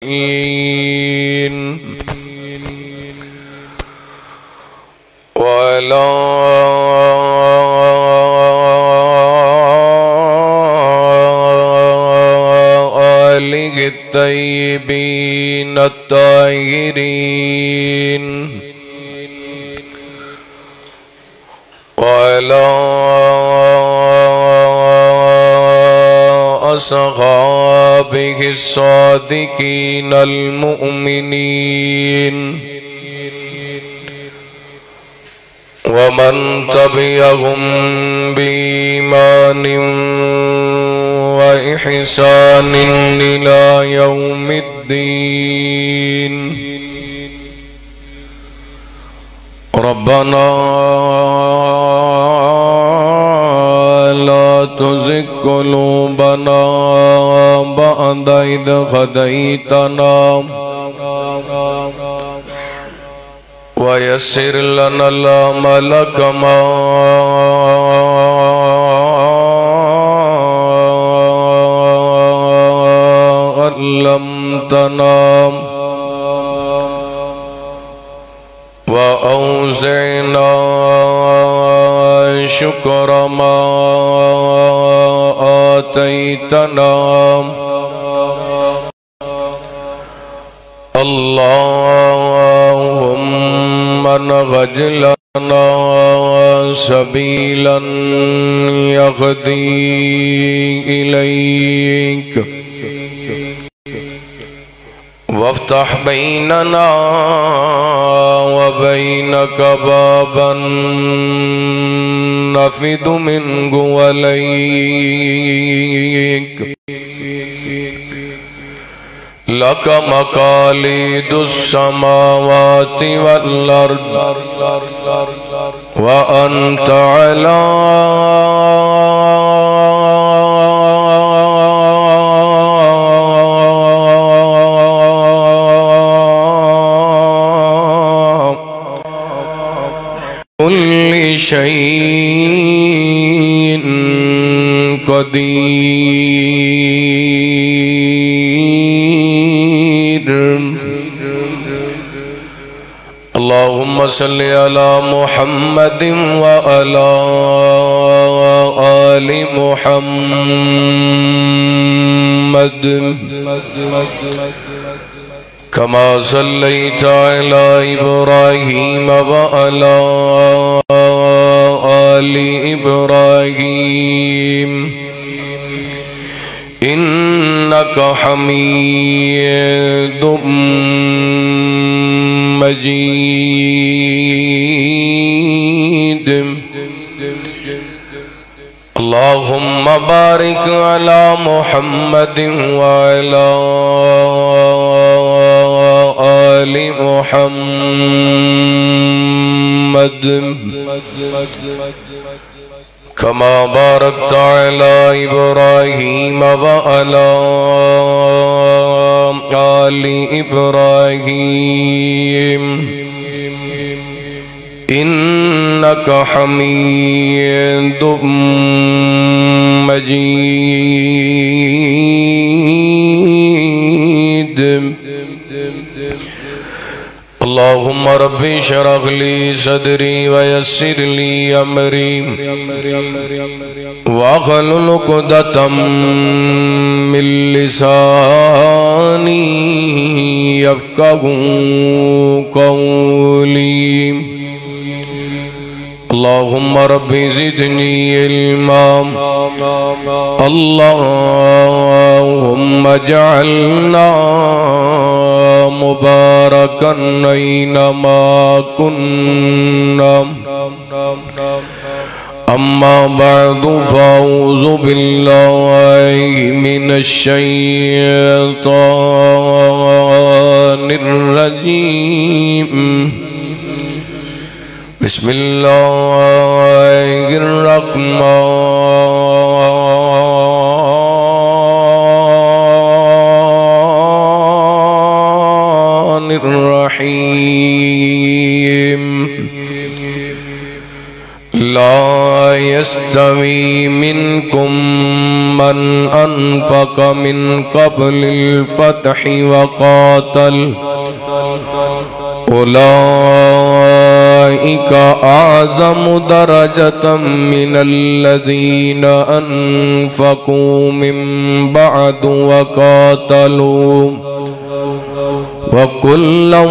وعلى آله الطيبين الطاهرين وعلى أصحابه الصادقين المؤمنين ومن تبعهم بإيمان وإحسان إلى يوم الدين. ربنا لا تزغ قلوبنا بعد إذ هديتنا ويسر لنا الأعمال كما علمتنا وأوزعنا شكر ما آتيتنا. اللهم نهج لنا سبيلا يهدي إليك وافتح بيننا وبينك بابا نفد منه وليك لك مقاليد السماوات والأرض وأنت على كل شيء قدير. اللهم صل على محمد وعلى آل محمد كما صليت على إبراهيم وعلى آل إبراهيم إنك حميد مجيد. اللهم بارك على محمد وعلى آل محمد كما باركت على إبراهيم وعلى آل إبراهيم إنك حميد مجيد. اللهم رب اشرح لي صدري ويسر لي أمري واحلل عقدة من لساني يفقهوا قولي. اللهم رب زدني علما. اللهم اجعلنا مباركا أينما كنا. أما بعد فأعوذ بالله من الشيطان الرجيم. بسم الله الرحمن الرحيم. لا يستوي منكم من أنفق من قبل الفتح وقاتل أولئك أعظم درجة من الذين أنفقوا من بعد وقاتلوا وكلا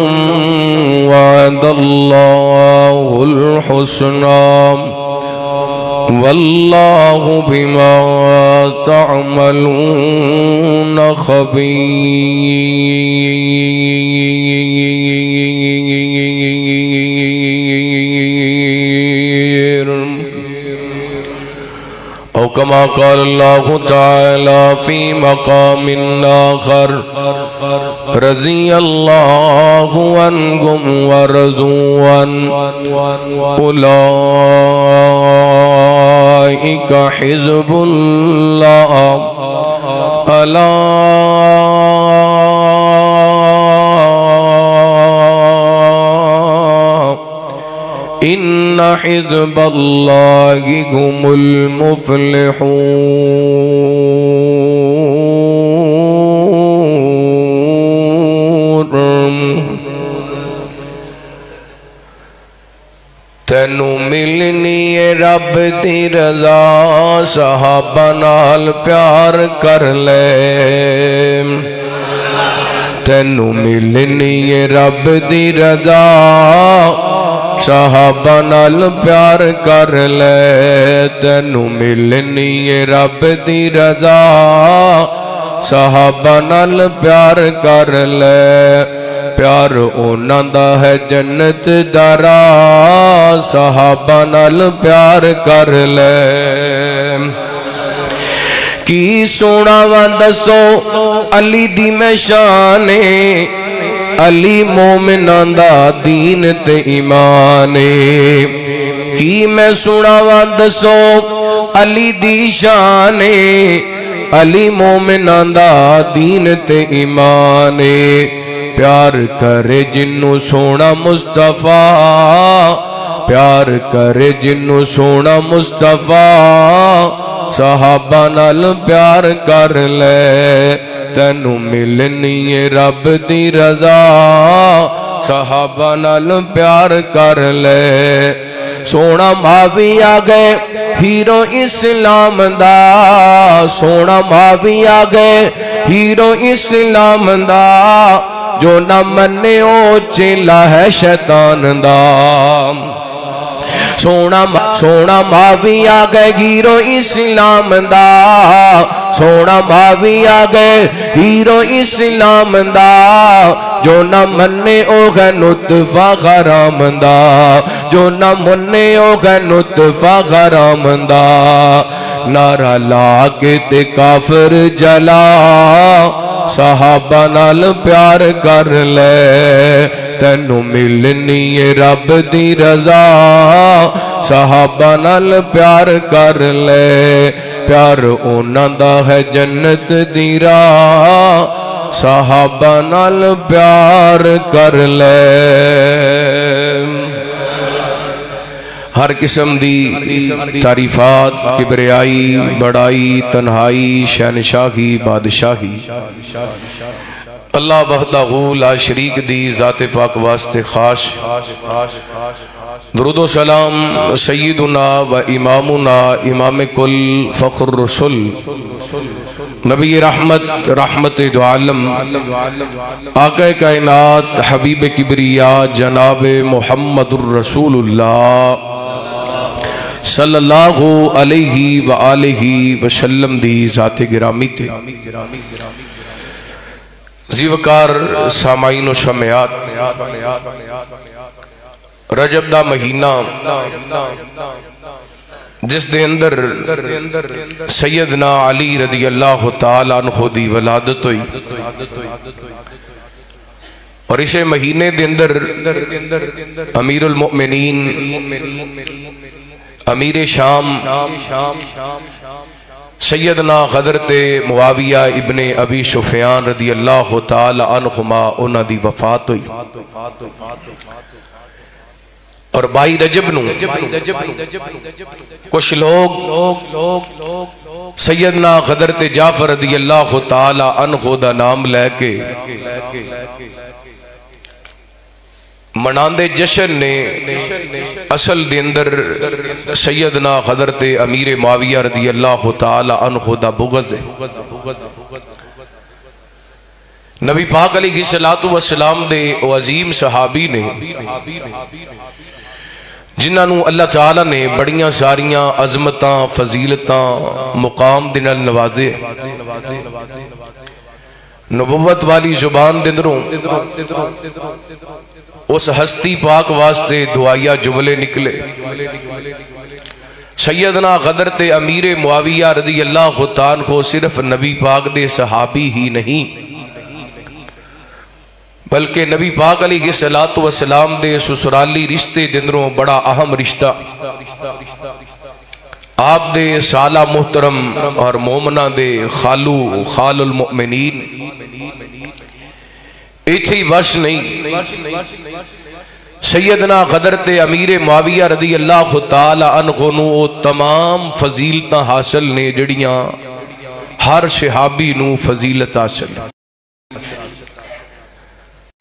وعد الله الحسنى والله بما تعملون خبير. أو كما قال الله تعالى في مقام آخر رضي الله عنهم ورضوا عنه أولئك حزب الله ألا إن حزب الله هم المفلحون. تینو ملنی رب دی رضا صحابہ نال پیار کر لے. تینو ملنی رب دی رضا صحابہ نال پیار کر لے. تینو ملنی رب دی رضا صحابہ نال پیار کر لے. پیار اونا دا ہے جنت دارا صحابہ نال پیار کر لے. کی سونا وندسو علی دی میں شانے علی مومنان دا دین تے ایمانے. کی میں سونا وندسو علی دی شانے علی مومنان دا دین تے ایمانے. پیار کرے جنو سونا مصطفیٰ پیار کرے جنو سونا مصطفیٰ صحابہ نال پیار کر لے. تینو ملنی رب دی رضا صحابہ نال پیار کر لے. سونا ماوی آگئے ہیرو اسلام دا سونا ماوی آگئے ہیرو اسلام دا جو نہ منے او چلا ہے شیطان دا. سونا ماوی آگئے ہیرو اسلام دا سونا ماوی آگئے ہیرو اسلام دا جو نہ منے او ہے نطفہ غرام دا جو نہ منے او ہے نطفہ غرام دا. نعرہ لاکے تے کافر جلا صحابہ نال پیار کر لے. تینو ملنی رب دی رضا صحابہ نال پیار کر لے. پیار اونا دا ہے جنت دی راہ صحابہ نال پیار کر لے. ہر قسم دی تعریفات کبریائی بڑائی تنہائی شہنشاہی بادشاہی اللہ وحدہ لا شریک دی ذات پاک واسطے خاص. درود و سلام سیدنا و امامنا امام کل فخر رسول نبی رحمت رحمت دو عالم آقا کائنات حبیب کبریا جناب محمد الرسول اللہ صلی اللہ علیہ وآلہ وسلم دی ذات گرامی تے. زیوکار سامعین و سمعات رجب دا مہینہ جس دے اندر سیدنا علی رضی اللہ تعالیٰ عنہ دی ولادت ہوئی اور اسے مہینے دے اندر امیر المؤمنین امیر شام سیدنا حضرت معاویہ ابن ابی سفیان رضی اللہ تعالی عنہما انہاں دی وفات ہوئی اور 22 رجب نو کچھ لوگ سیدنا حضرت جعفر رضی اللہ تعالی عنہ دا نام لے کے مناندے جشن نے اصل دے اندر سیدنا حضرت امیر معاویہ رضی اللہ تعالی عنہ دا بغض ہے۔ نبی پاک علیہ السلام دے عظیم صحابی نے جنہاں نو اللہ تعالیٰ نے بڑیاں ساریاں عظمتاں فضیلتاں مقام دے نال نوازے، نبوت والی زبان دے اندروں اس ہستی پاک واسطے دعائیہ جملے نکلے۔ سیدنا حضرت امیر معاویہ رضی اللہ عنہ کو صرف نبی پاک دے صحابی ہی نہیں بلکہ نبی پاک علیہ السلام دے سسرالی رشتے دندروں بڑا اہم رشتہ، آپ دے سالہ محترم اور مومنہ دے خال المؤمنین ایچھی بس نہیں، سیدنا حضرت امیر معاویہ رضی اللہ تعالی عنہ نو تمام فضیلتاں حاصل نے جڑیاں ہر صحابی نو فضیلت حاصل۔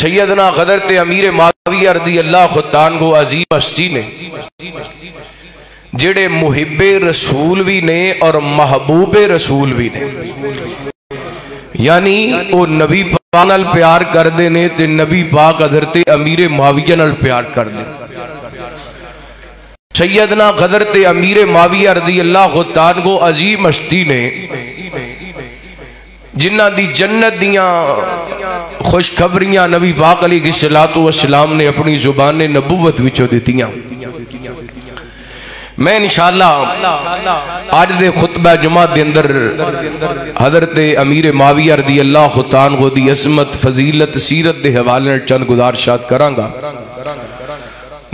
سیدنا حضرت امیر معاویہ رضی اللہ عنہ عظیم ہستی نے جڑے محب رسول بھی نے اور محبوب رسول بھی نے، یعنی وہ نبی پاک نال پیار کر دے نے تے نبی پاک حضرت امیر معاویہ نال پیار کر دے۔ سیدنا حضرت امیر معاویہ رضی اللہ عنہ عظیم ہستی نے جنہ دی جنت دیاں خوشخبریاں نبی پاک علیہ السلام نے اپنی زبان نبوت وچوں دیتیاں۔ میں انشاءاللہ آج دے خطبہ جمعہ دے اندر حضرت امیر معاویہ رضی اللہ عنہ دی عظمت فضیلت سیرت دے حوالے چند گزارشات کروں گا۔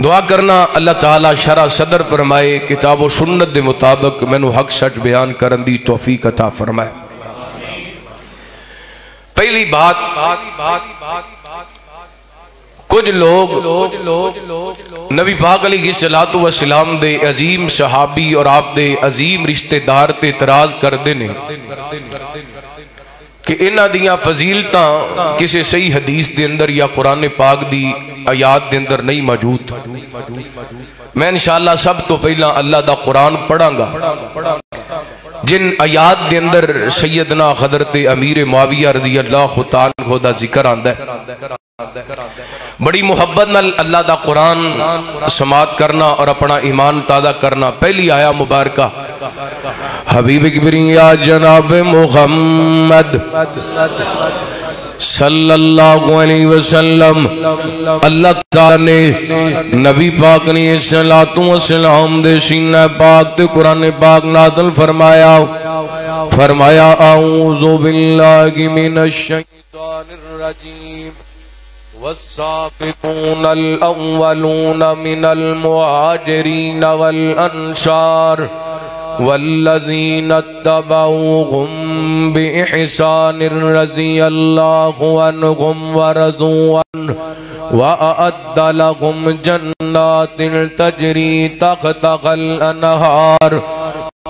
دعا کرنا اللہ تعالیٰ شرح صدر فرمائے، کتاب و سنت دے مطابق میں نو حق سچ بیان کرن دی توفیق عطا فرمائے۔ پہلی بات، کچھ لوگ نبی پاک علیہ السلام دے عظیم صحابی اور آپ دے عظیم رشتہ دار تے اعتراض کر دینے کہ انہاں دیاں فضیلتاں کسی صحیح حدیث دے اندر یا قرآن پاک دی آیات دے اندر نہیں موجود۔ میں انشاءاللہ سب تو پہلا اللہ دا قرآن پڑھاں گا جن آیات دے اندر سیدنا حضرت امیر معاویہ رضی اللہ عنہ دا ذکر آندہ ہے۔ بڑی محبت نال اللہ دا قرآن سماعت کرنا اور اپنا ایمان تازہ کرنا۔ پہلی آیا مبارکہ حبیب کبریا جناب محمد صلی اللہ علیہ وسلم، اللہ تعالیٰ نے نبی پاک علیہ السلام دے سینہ پاک تے قرآن پاک نازل فرمایا اعوذ باللہ من الشیطان الرجیم والسابقون الاولون من المہاجرین والانصار والذین اتبعوهم بإحسان رضی اللہ عنہم ورضوا عنہ وأعد لهم جنات تجری تحتها الأنہار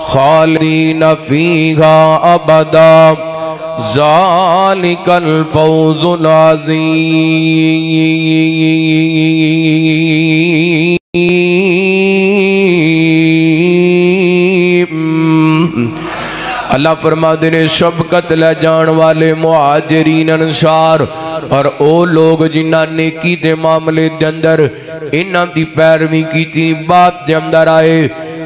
خالدین فیہا ابدا ذالک الفوز العظیم۔ اللہ فرما دینے سبقت لے جان والے مہاجرین انصار اور او لوگ جنہاں نیکی دے معاملے دے اندر انہاں دی پیروی کی تھی بات دے اندر آئے،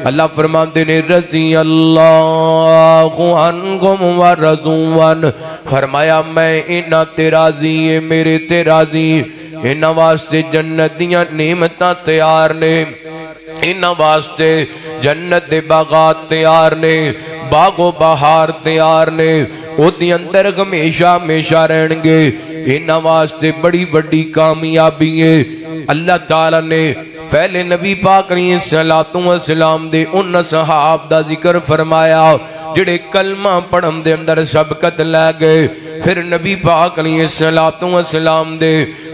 اللہ فرماتے نے رضی اللہ عنہم ورضوا عنہ، فرمایا میں انہاں تے راضی ہے میرے تے راضی، انہاں واسطے جنت دیاں نعمتاں تیار نے، انہاں واسطے جنت دے باغات تیار نے، باغ و بہار تیار نے، او دی اندر ہمیشہ رہن گے، انہاں واسطے بڑی بڑی کامیابی ہے۔ اللہ تعالیٰ نے پہلے نبی پاک علیہ السلام دے ان صحاب دا ذکر فرمایا جڑے کلمہ پڑھن دے اندر سبقت لے گئے، پھر نبی پاک علیہ السلام دے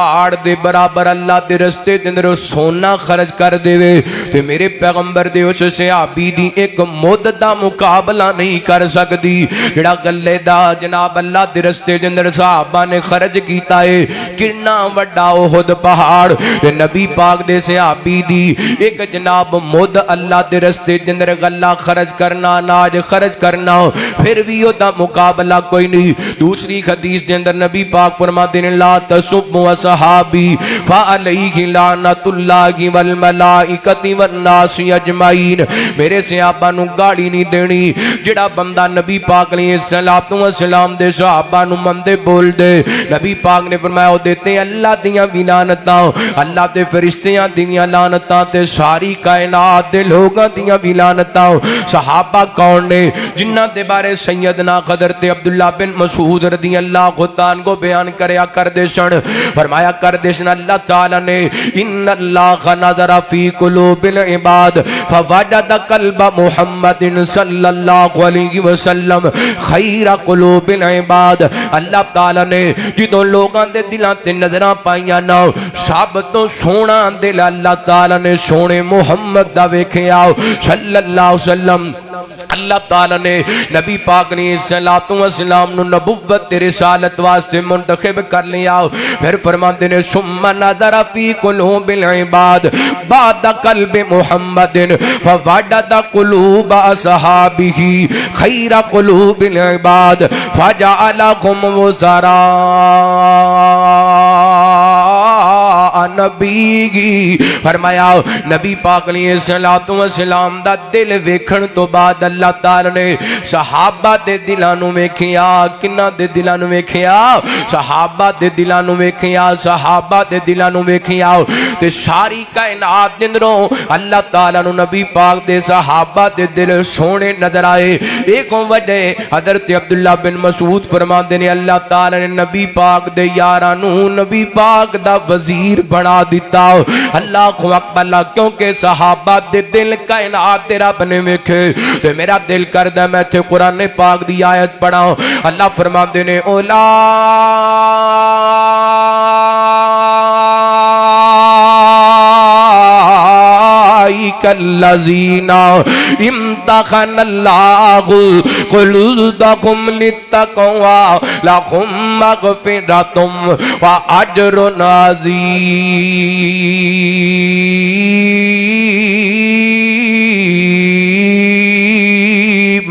پہاڑ دے برابر اللہ دے رستے دے اندر سونا خرچ کر دے تے میرے پیغمبر دے اس صحابی دی ایک مد دا مقابلہ نہیں کر سکتی جڑا گلے دا جناب اللہ دے رستے دے اندر صحابہ نے خرچ کیتا ہے کتنا وڈا احد پہاڑ تے نبی پاک دے صحابی دی ایک جناب مد اللہ دے رستے دے اندر غلہ خرچ کرنا اناج خرچ کرنا پھر بھی او دا مقابلہ کوئی نہیں۔ دوسری حدیث دے اندر نبی پاک فرماتے ہیں لا تسبوا صحابی فعلیہ لعنت اللہ والملائکۃ والناس اجمعین، میرے صحابہ نو گاڑی نہیں دینی جڑا بندہ نبی پاک علیہ السلام دے صحابہ نو مندے بول دے۔ نبی پاک نے فرمایا او دیتے اللہ دیاں بھی لعنتاں، اللہ دے فرشتیاں دیاں لعنتاں تے ساری کائنات دے لوگاں دیاں بھی لعنتاں۔ صحابہ کون نے جنہاں دے بارے سیدنا حضرت عبداللہ بن مسعود رضی اللہ عنہ کو بیان کریا کر دے سن، فرمایا کر دے سن اللہ تعالیٰ نے ان اللہ نظر فی قلوب العباد فوجد قلب محمد صلی اللہ علیہ وسلم خیر قلوب العباد، اللہ تعالیٰ نے جدوں لوگاں دے دلاں تے نظراں پائیاں نا سب تو سونا دل اللہ تعالیٰ نے سونے محمد دا ویکھیا صلی اللہ علیہ وسلم۔ اللہ تعالیٰ نے نبی پاک نے صلاۃ و سلام نو نبوت رسالت واسطے منتخب کر لیا، پھر فرماتے ہیں ثم نظر فی قلوب العباد بعد قلب محمد فوجد قلوب اصحابہ خیر قلوب العباد فجعلکم وزراء نبی، فرمایا نبی پاک علیہ السلام دا دل ویکھن تو بعد اللہ تعالی نے صحابہ دے دلاں نو ویکھیا، کنہ دے دلاں نو ویکھیا، صحابہ دے دلاں نو ویکھیا، صحابہ دے دلاں نو ویکھیا تے ساری کائنات دے اندروں اللہ تعالی نو نبی پاک دے صحابہ دے دل سونے نظر آئے۔ ایک وجہ حضرت عبداللہ بن مسعود فرماندے نے اللہ تعالی نے نبی پاک دے یاراں نو نبی پاک دا وزیر بنا دیتا، اللہ اکبر، کیونکہ صحابہ دے دل کائنات دے رب نے ویکھے تے میرا دل کردہ میں تے قرآن پاک دی آیت پڑھاؤں۔ اللہ فرماندے نے اولئک الذین امتحن اللہ قلوبهم للتقوی لهم مغفرۃ واجر عظیم۔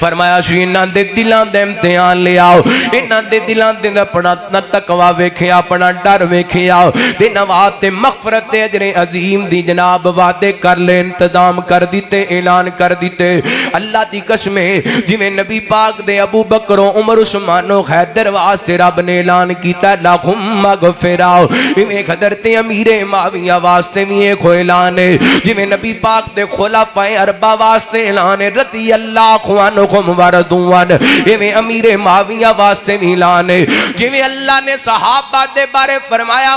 فرمایا شو انہاں دے دلان دے امتحان لے آؤ، انہاں دے دلان دے اپنا تقوی ویکھے، اپنا ڈر ویکھے آؤ، دے نوات مغفرت اجر عظیم دی جناب وعدے کر لے، انتظام کر دیتے، اعلان کر دیتے۔ اللہ دی قسمیں جویں نبی پاک دے ابو بکر و عمر عثمان و حیدر واسطے رب نے اعلان کیتا لہم مغفرۃ، ایویں حضرت امیر معاویہ واسطے بھی ایک اعلان ہے، جویں نبی پاک دے خلفائے اربعہ واسطے اعلان ہے رضی اللہ عنہم ورضوان، ایویں امیر معاویہ واسطے بھی اعلان ہے، جویں اللہ نے صحابہ دے بارے فرمایا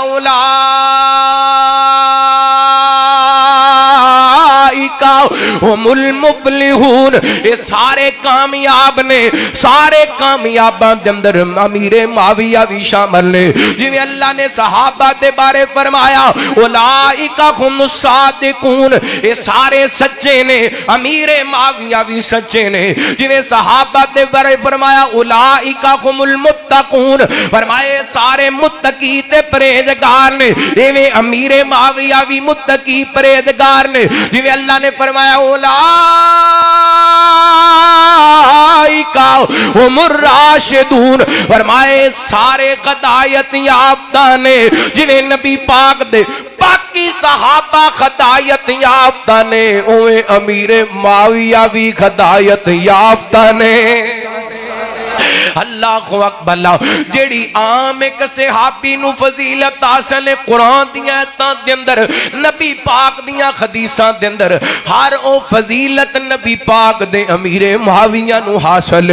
ہم المفلحون، یہ سارے کامیاب نے، سارے کامیاباں دے اندر امیر معاویہ بھی شامل نے، جویں اللہ نے صحابہ دے بارے فرمایا اولئک ہم الصادقون، یہ سارے سچے نے، امیر معاویہ بھی سچے نے، جویں صحابہ دے بارے فرمایا اولئک ہم المتقون، فرمائے سارے متقی تے پرہیزگار نے، ایویں امیر معاویہ بھی متقی پرہیزگار نے، جویں اللہ نے فرمایا اولئک ہم الراشدون، فرمائے سارے ہدایت یافتہ نے، جویں نبی پاک دے باقی صحابہ ہدایت یافتہ نے، اوے امیر معاویہ بھی ہدایت یافتہ نے۔ اللہ اکبر، جیڑی عام ایک صحابی نو فضیلت حاصل قرآن دیاں ایتاں دے اندر، نبی پاک دیاں حدیثاں دے اندر، ہر او فضیلت نبی پاک دے امیر معاویہ نو حاصل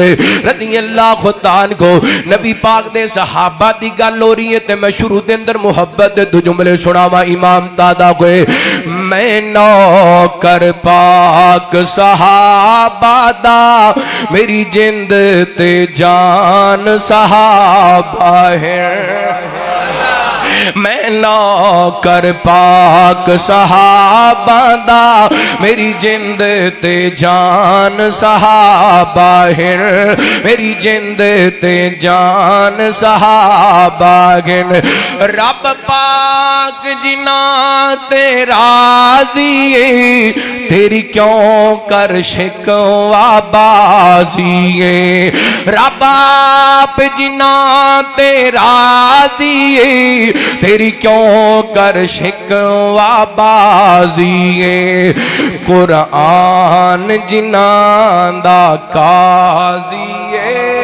رضی اللہ عنہ کو۔ نبی پاک دے صحابہ دی گل ہو رہی ہے تے میں شروع دے اندر محبت دے دو جملے سناواں امام دادا کوئے، میں نوکر پاک صحابہ دا میری جند تے جان زشان صحابہ ہے میں نوکر پاک صحابہ دا میری جند تے جان صحابہ ہے میری جند تے جان صحابہ ہے رب پاک جنا تے راضی ہے تیری کیوں کر شکوا بازی ہے رب آپ جنا تے راضی ہے تیری کیوں کر شکوا بازی ہے قرآن جنان دا قاضی ہے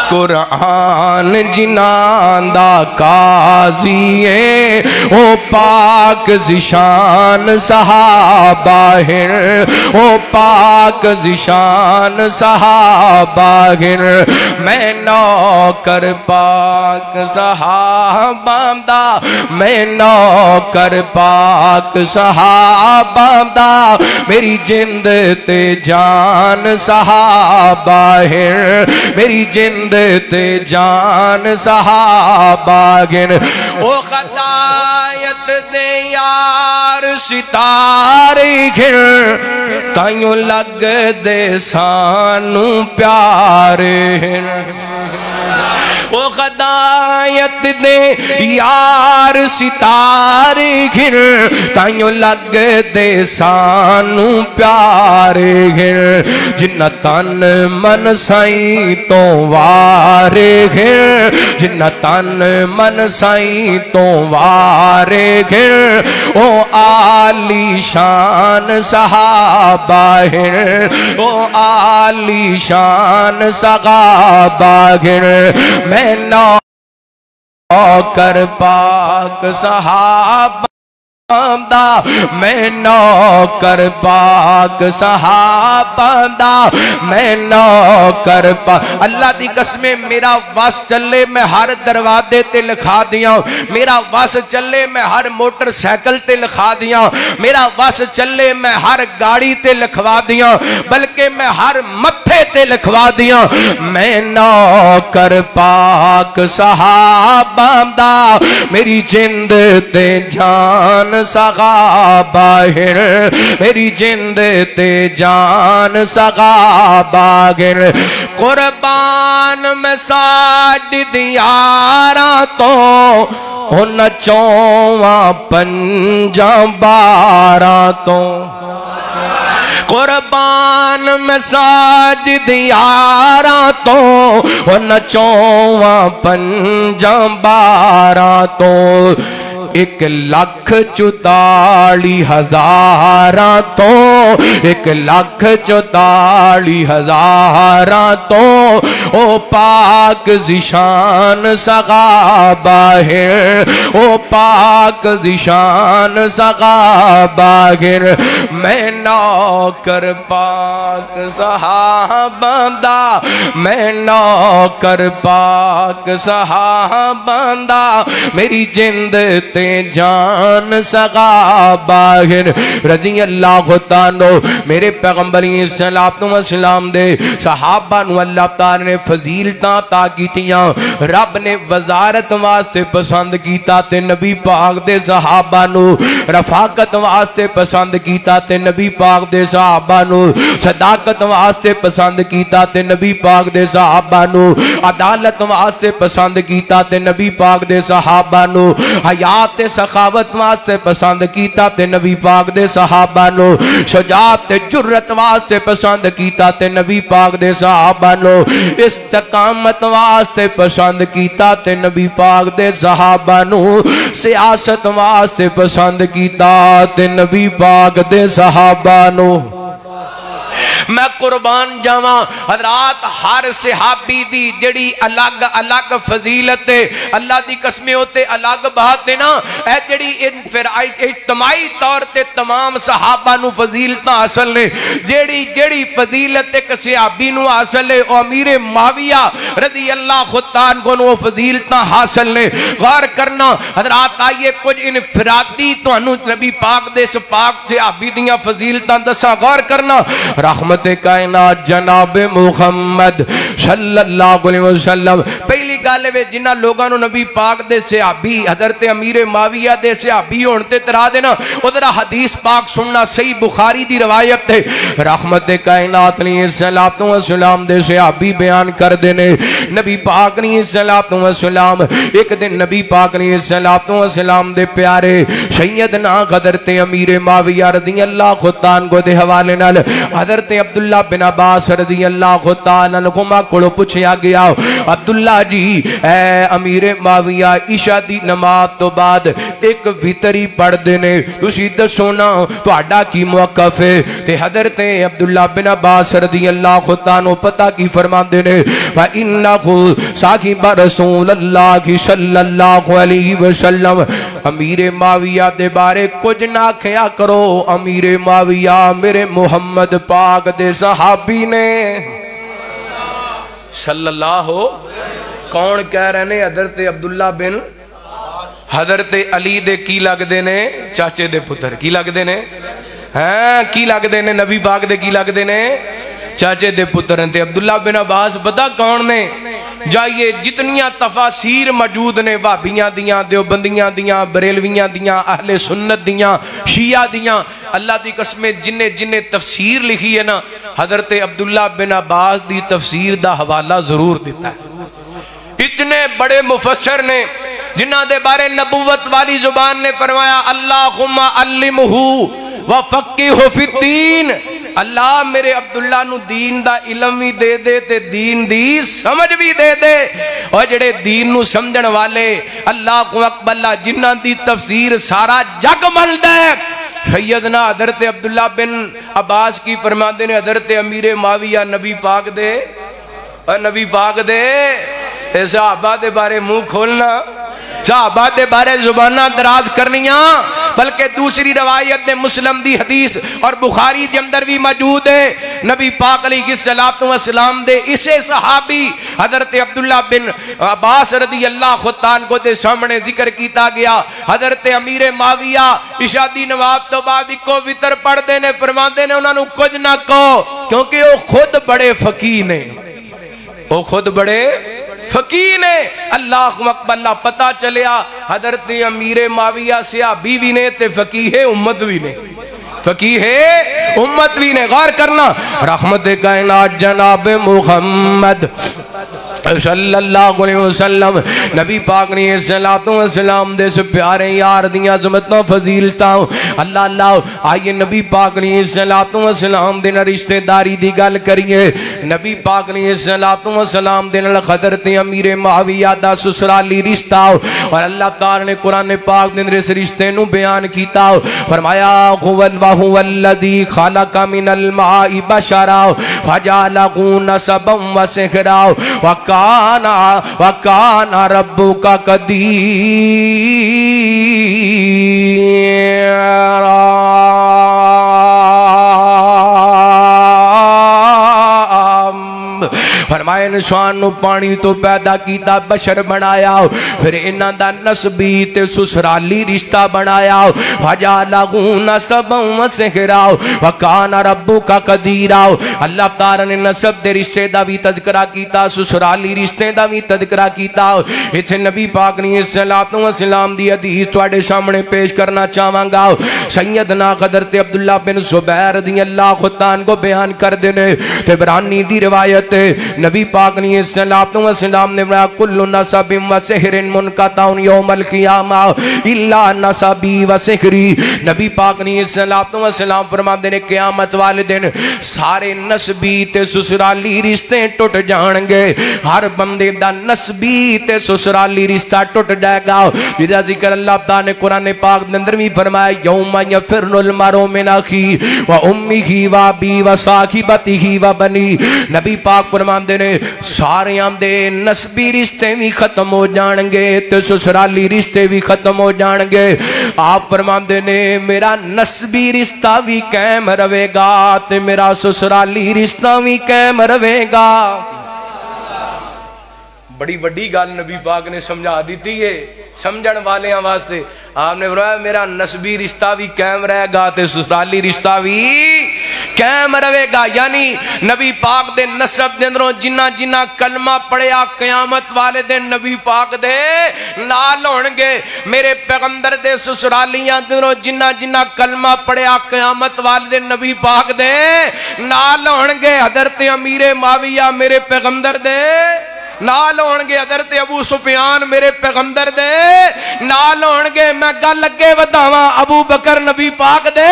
قرآن جنان دا قاضی ہے او پاک زشان صحابہ ہے او پاک زشان صحابہ ہے میں نوکر پاک صحابہ دا میں نوکر پاک صحابہ دا میری جند تے جان صحابہ ہے میری جند تے جان صحابہ گن او خدایت دے یار ستارے گن تائیوں لگ دے سانو پیارے او خدایت دے یار ستارے گھر تائیوں لگ دے سانو پیارے گھر جنہ تن من سائیں تو وارے گھر جنہ تن من سائیں تو وارے گھر او آلی شان صحابہ ہے او آلی شان صحابہ ہے میں نوکر پاک صحابہ دا میں نوکر پاک صحابہ دا میں نوکر پاک اللہ دی قسمیں میرا واس چلے میں ہر دروازے تے لکھا دیاں میرا واس چلے میں ہر موٹر سائیکل تے لکھا دیاں میرا واس چلے میں ہر گاڑی تے لکھوا دیاں بلکہ میں ہر متھے تے لکھوا دیاں میں نوکر پاک صحابہ دا میری جند تے جان صحابہ ہے میری جند تے جان صحابہ ہے قربان میں ساجد یاراں تو ان چواں پنجاں باراں تو قربان میں ساجد یاراں تو ان چواں پنجاں باراں تو 1,44,000 تو 1,44,000 تو او پاک زشان صحابہ ہے او پاک زشان صحابہ ہے میں نوکر پاک صحابہ دا میں نوکر پاک صحابہ دا میری جند تے جان صحابہ رضی اللہ تعالیٰ میرے پیغمبری صلی اللہ دے صحابہ نو اللہ تعالیٰ نے فضیلتاں عطا کیتیاں رب نے وزارت واسطے پسند کیتا تے نبی پاک دے صحابہ نو رفاقت واسطے پسند کیتا تے نبی پاک دے صحابہ نو صداقت واسطے پسند کیتا تے نبی پاک دے صحابہ نو عدالت واسطے پسند کیتا تے نبی پاک دے صحابہ نو حیات سخاوت واسطے پسند کیتا تے نبی پاک دے صحابہ نو شجاعت جرت واسطے پسند کیتا تے نبی پاک دے صحابہ نو استقامت واسطے پسند کیتا تے نبی پاک دے صحابہ نو سیاست واسطے پسند کیتا تے نبی پاک دے صحابہ نو میں قربان جاواں حضرات ہر صحابی دی جڑی الگ الگ فضیلت اللہ دی قسمیں ہوتے الگ بات نا اے جڑی اجتماعی طور تے تمام صحابہ نو فضیلتاں حاصل نے جڑی فضیلت ایک صحابی نو حاصل ہے او امیر معاویہ رضی اللہ تعالیٰ عنہ نو فضیلتاں حاصل نے غور کرنا حضرات آئیے کچھ انفرادی تو انو نبی پاک دے سپاک صحابی دیاں فضیلتاں دسا غور کرنا رحمت رحمت کائنات جناب محمد صلی اللہ علیہ وسلم پہلی گل ہے جنہ لوگاں نو نبی پاک دے صحابی حضرت امیر معاویہ دے صحابی ہون تے ترا دینا ادھر حدیث پاک سننا صحیح بخاری دی روایت ہے رحمت کائنات علیہ الصلوۃ والسلام دے صحابی بیان کر دینے نبی پاک علیہ الصلوۃ والسلام ایک دن نبی پاک علیہ الصلوۃ والسلام دے پیارے سیدنا حضرت امیر معاویہ رضی اللہ تعالیٰ عنہ دے حوالے نال حضرت عبداللہ بن عباس رضی اللہ تعالیٰ عنہ کو پوچھیا گیا عبداللہ جی اے امیر معاویہ عشاء دی نماز تو بعد ایک وتری پڑھ دینے تسی دسو نا تہاڈا کی موقف ہے تے حضرت عبداللہ بن عباس رضی اللہ عنہ پتہ کی فرماندے نے وَإِنَّهُ صَاحِبَ رسول اللہ صلی اللہ علیہ وسلم امیر معاویہ دے بارے کچھ نہ کھیا کرو امیر معاویہ میرے محمد پاک دے صحابی نے صلی اللہ کون کہہ رہے نے حضرت عبداللہ بن حضرت علی دے کی لگ دے نے چاچے دے پتر کی لگ دے نے ہاں کی لگ دے نے نبی پاک دے کی لگ دے نے چاچے دے پتر ہیں تے عبداللہ بن عباس پتہ کون نے جائیے جتنیاں تفاسیر موجود نے وہابیاں دیاں دیوبندیاں دیاں بریلویاں دیاں اہل سنت دیاں شیعہ دیاں اللہ دی قسم جنہیں تفسیر لکھی ہے نا حضرت عبداللہ بن عباس دی تفسیر دا حوالہ ضرور دیتا ہے اتنے بڑے مفسر نے جنہ دے بارے نبوت والی زبان نے فرمایا اللہم علمہ وفقہہ فی الدین اللہ میرے عبداللہ نو دین دا علم بھی دے دے تے دین دی سمجھ بھی دے دے اور جڑے دین نو سمجھن والے اللہ کو اکبر جنہ دی تفسیر سارا جگ مل دے سیدنا حضرت عبداللہ بن عباس کی فرماندے نے حضرت امیر معاویہ نبی پاک دے اور نبی پاک دے صحابہ دے بارے منہ کھولنا صحابہ دے بارے زبانہ دراز کرنیاں بلکہ دوسری روایت دے مسلم دی حدیث اور بخاری دے اندر بھی موجود ہے نبی پاک علیہ السلام دے اسے صحابی حضرت عبداللہ بن عباس رضی اللہ تعالیٰ کو دے سامنے ذکر کیتا گیا حضرت امیر معاویہ عشاء دی نماز تو بعد کو وتر پڑھ دینے فرما دینے انہوں نے کچھ نہ کہو کیونکہ وہ خود بڑے فقیہ نے وہ خود بڑے فقیہ نے اللہ اکبر اللہ پتہ چلیا حضرت امیر معاویہ صحابی بھی نے تے فقیہ امت بھی نے فقیہ امت بھی نے غور کرنا رحمت کائنات جناب محمد صلی اللہ علیہ وسلم نبی پاک نے الصلوۃ والسلام دے سے پیارے یار دیاں عظمتاں فضیلتاں اللہ آئیے نبی پاک نے الصلوۃ والسلام دے رشتہ داری دی گل کریے نبی پاک نے الصلوۃ والسلام دے نال حضرت امیر معاویہ دا سسرالی رشتہ اور اللہ تعالی نے قرآن پاک دے اس رشتے نو بیان کیتا فرمایا هو الذی خلق من الماء بشرا فجعله نسبا وسحرا وَكَانَ رَبُّكَ فرمائے انسان نو پانی تو پیدا کیتا بشر بنایا پھر انہاں دا نسبی تے سسرالی رشتہ بنایا فَجَعَلَهُ نَسَبًا وَسِحْرًا وَكَانَ رَبُّكَ قَدِيرًا اللہ تعالی نے نسب دے رشتے دا بھی تذکرہ کیتا سسرالی رشتے دا بھی تذکرہ کیتا ایتھے نبی پاک نے الصلوۃ والسلام دی حدیث تواڈے سامنے پیش کرنا چاہواں گا سیدنا حضرت عبداللہ بن زبیر رضی اللہ تعالیٰ کو بیان کر دینے طبرانی دی روایت ہے نبی پاک نے الصلوۃ والسلام نے فرمایا کل نسب و سحر منقطع یوم القیامہ الا نسبی و سحری نبی پاک نے الصلوۃ والسلام فرماندے نے قیامت والے دن سارے نسبی تے سسرالی رشتے ٹوٹ جان گے ہر بندے دا نسبی تے سسرالی رشتہ ٹوٹ جائے گا جدا ذکر اللہ تعالی نے قرآن پاک دے اندر بھی فرمایا یوم یفر المرء من اخیہ و امہ و ابیہ و صاحبتہ و بنی نبی پاک فرماندے نے سارے دے نسبی رشتے بھی ختم ہو جان گے تے سسرالی رشتے بھی ختم ہو جان گے آپ فرماندے نے میرا نسبی رشتہ بھی قائم رہے گا تے میرا سسرالی رشتہ بھی قائم رہے گا بڑی وڈی گل نبی پاک نے سمجھا دیتی ہے سمجھن والے ہیں واسطے آپ نے فرمایا میرا نسبی رشتہ بھی قائم رہے گا تے سسرالی رشتہ بھی قائم رہے گا. یعنی نبی پاک دے نسب دے اندروں جنہ جنہ کلمہ پڑھیا قیامت والے دن نبی پاک دے نال ہونگے. میرے پیغمبر دے سسرالیاں دے اندروں جنہ جنہ کلمہ پڑھیا قیامت والے دن نبی پاک دے نال ہونگے. حضرت امیر معاویہ میرے پیغمبر دے نال ہونگے. حضرت ابو سفیان میرے پیغمبر دے نال ہونگے. میں گل لگے وداواں ابو بکر نبی پاک دے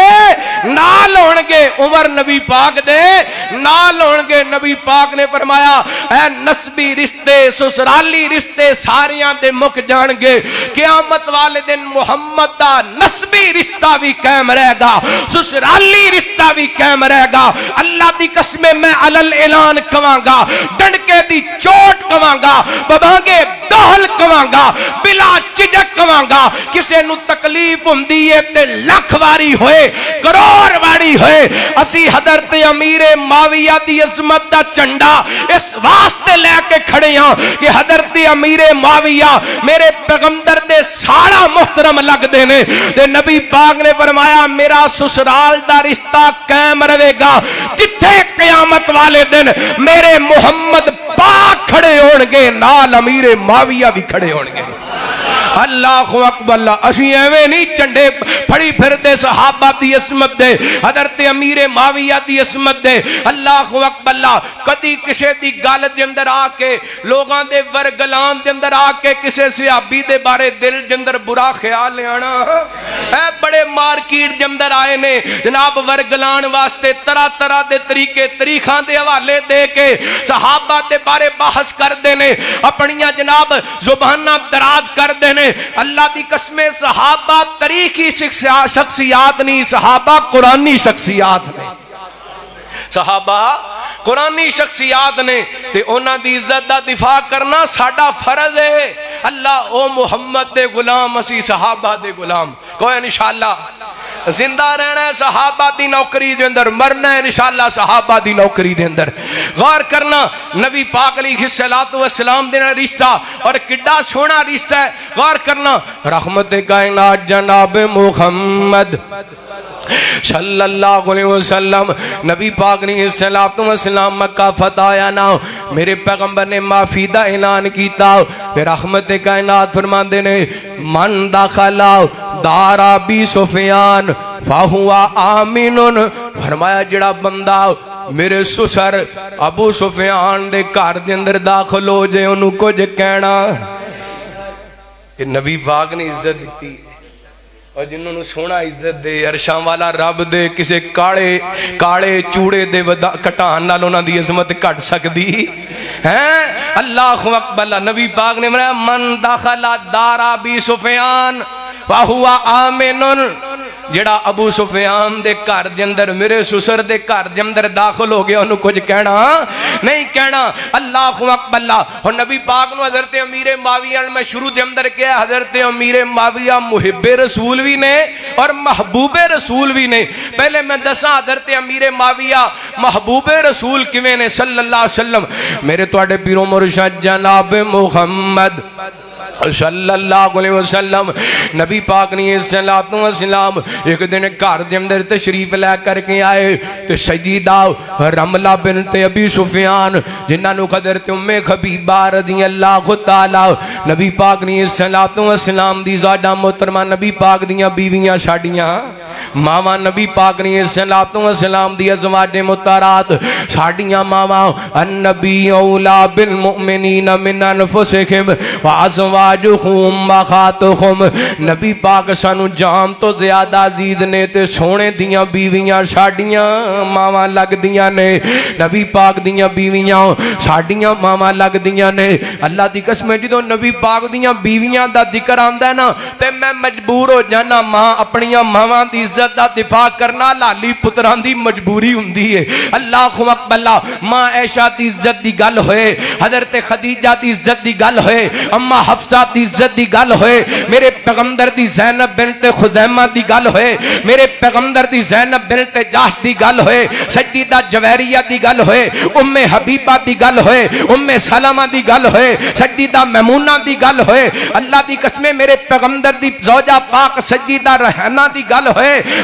نال ہونگے. عمر نبی پاک دے نال ہونگے. نبی پاک نے فرمایا اے نسبی رشتے سسرالی رشتے ساریاں دے مک جان گے. قیامت والے دن محمد دا نسبی رشتہ بھی قائم رہے گا, سسرالی رشتہ بھی قائم رہے گا. اللہ دی قسم میں علل اعلان کواں گا, ڈنڈکے دی چوٹ کواں گا, ببانگے دہل کواں گا, بلا چجک کواں گا. کسے نو تکلیف ہوندی ہے تے لکھ واری ہوئے کروڑ واری ہوئے. اسی حضرت امیر معاویہ دی عظمت دا چنڈا اس واسطے لے کے کھڑے ہاں کہ حضرت امیر معاویہ میرے پیغمبر دے سارا محترم لگ دینے. تے نبی پاک نے فرمایا میرا سسرال دا رشتہ قائم رہے گا جتھے قیامت والے دن میرے محمد پاک کھڑے ہونگے نال امیر معاویہ بھی کھڑے ہونگے. اللہ اکبر. اللہ اسی ایویں نہیں چنڈے پھڑی پھر دے صحابہ دی عظمت دے, حضرت امیر معاویہ دی عظمت دے. اللہ اکبر. اللہ کدی کسے دی گل دے اندر آ کے لوگاں دے ورگلان دے اندر آ کے کسے صحابی دے بارے دل دے اندر برا خیال لے آنا. اے بڑے مارکیٹ دے اندر آئے نے جناب ورگلان واسطے طرح طرح دے طریقے طریقاں دے حوالے دے کے صحابہ دے بارے بحث کر دینے, اپنیاں جناب زبانہ دراز کر دینے. اللہ دی قسم صحابہ تاریخی شخصیات نہیں, صحابہ قرآنی شخصیات نے. صحابہ قرآنی شخصیات نے تے انہاں دی عزت دا دفاع کرنا ساڈا فرض ہے. اللہ او محمد دے غلام, اسی صحابہ دے غلام. کوئی انشاءاللہ زندہ رہنا ہے صحابہ دی نوکری دے اندر, مرنا ہے انشاءاللہ صحابہ دی نوکری دے اندر. غور کرنا نبی پاک علیہ السلام دے رشتہ اور کڈا سونا رشتہ ہے. غور کرنا رحمت کائنات جناب محمد صلی اللہ علیہ وسلم نبی پاک نے السلام مکہ فتح آیا نا, میرے پیغمبر نے معافی دا اعلان کیتا. پھر رحمت کائنات فرماندے نے من داخلا دار ابی سفیان فہوا آمین. فرمایا جڑا بندہ میرے سسر ابو سفیان دے گھر دے اندر داخل ہو جائے انہوں کچھ کہنا. نبی پاک نے عزت دیتی اور جنہوں نے سونا عزت دے عرشاں والا رب دے کسے کاڑے چوڑے دے کٹان نال انہاں دی عظمت کٹ سکدی ہیں. اللہ اکبر. نبی پاک نے فرمایا من دخل دار ابی سفیان فہو آمن. جڑا ابو سفیان دے گھر دے اندر میرے سسر دے گھر دے اندر داخل ہو گیا انہوں کچھ کہنا نہیں کہنا. اللہ اکبر. اور نبی پاک نو حضرت امیر معاویہ میں شروع دے اندر کیا, حضرت امیر معاویہ محب رسول بھی نے اور محبوب رسول بھی نے. پہلے میں دساں حضرت امیر معاویہ محبوب رسول کیویں نے صلی اللہ علیہ وسلم. میرے تواڈے پیرو مرشد جناب محمد صلی اللہ علیہ وسلم نبی پاک نے السلام ایک دن گھر دے اندر تشریف لے کر کے آئے تو سیدہ رملہ بنت ابی سفیان جنہاں نو حضرت ام حبیبہ رضی اللہ تعالی نبی پاک نے السلام دی زوجہ محترمہ نبی پاک دیاں بیویاں ساڈیاں ماما نبی پاک نے السلام دی ازواج مطہرات ساڈیاں ماما النبی اولا بالمؤمنین من انفسہم وازواجہم وخاتہم. نبی پاک سانو جام تو زیادہ عزیز نے تے سونے دیاں بیویاں ساڈیاں ماما لگ دیاں نے. نبی پاک دیاں بیویاں ساڈیاں ماما لگ دیاں نے. اللہ دی قسم جدوں نبی پاک دیاں بیویاں دا ذکر آندا ہے نا تے میں مجبور ہو جانا ماں اپنیاں ماواں دی عزت دا دفاع کرنا لالی پتران دی مجبوری ہوندی ہے. اللہ اکبر. ماں عائشہ دی عزت دی گل ہوئے, حضرت خدیجہ دی عزت دی گل ہوئے, اما حفصہ دی عزت دی گل ہوئے, میرے پیغمبر دی زینب بنت خزیمہ دی گل ہوئے, میرے پیغمبر دی زینب بنت جاش دی گل ہوئے, سیدہ جویریہ دی گل ہوئے, ام حبیبہ دی گل ہوئے, ام سلمہ دی گل ہوئے, سیدہ میمونہ دی گل ہوئے. اللہ دی قسمیں میرے پیغمبر دی زوجہ پاک سیدہ ریحانہ دی گل ہوئے.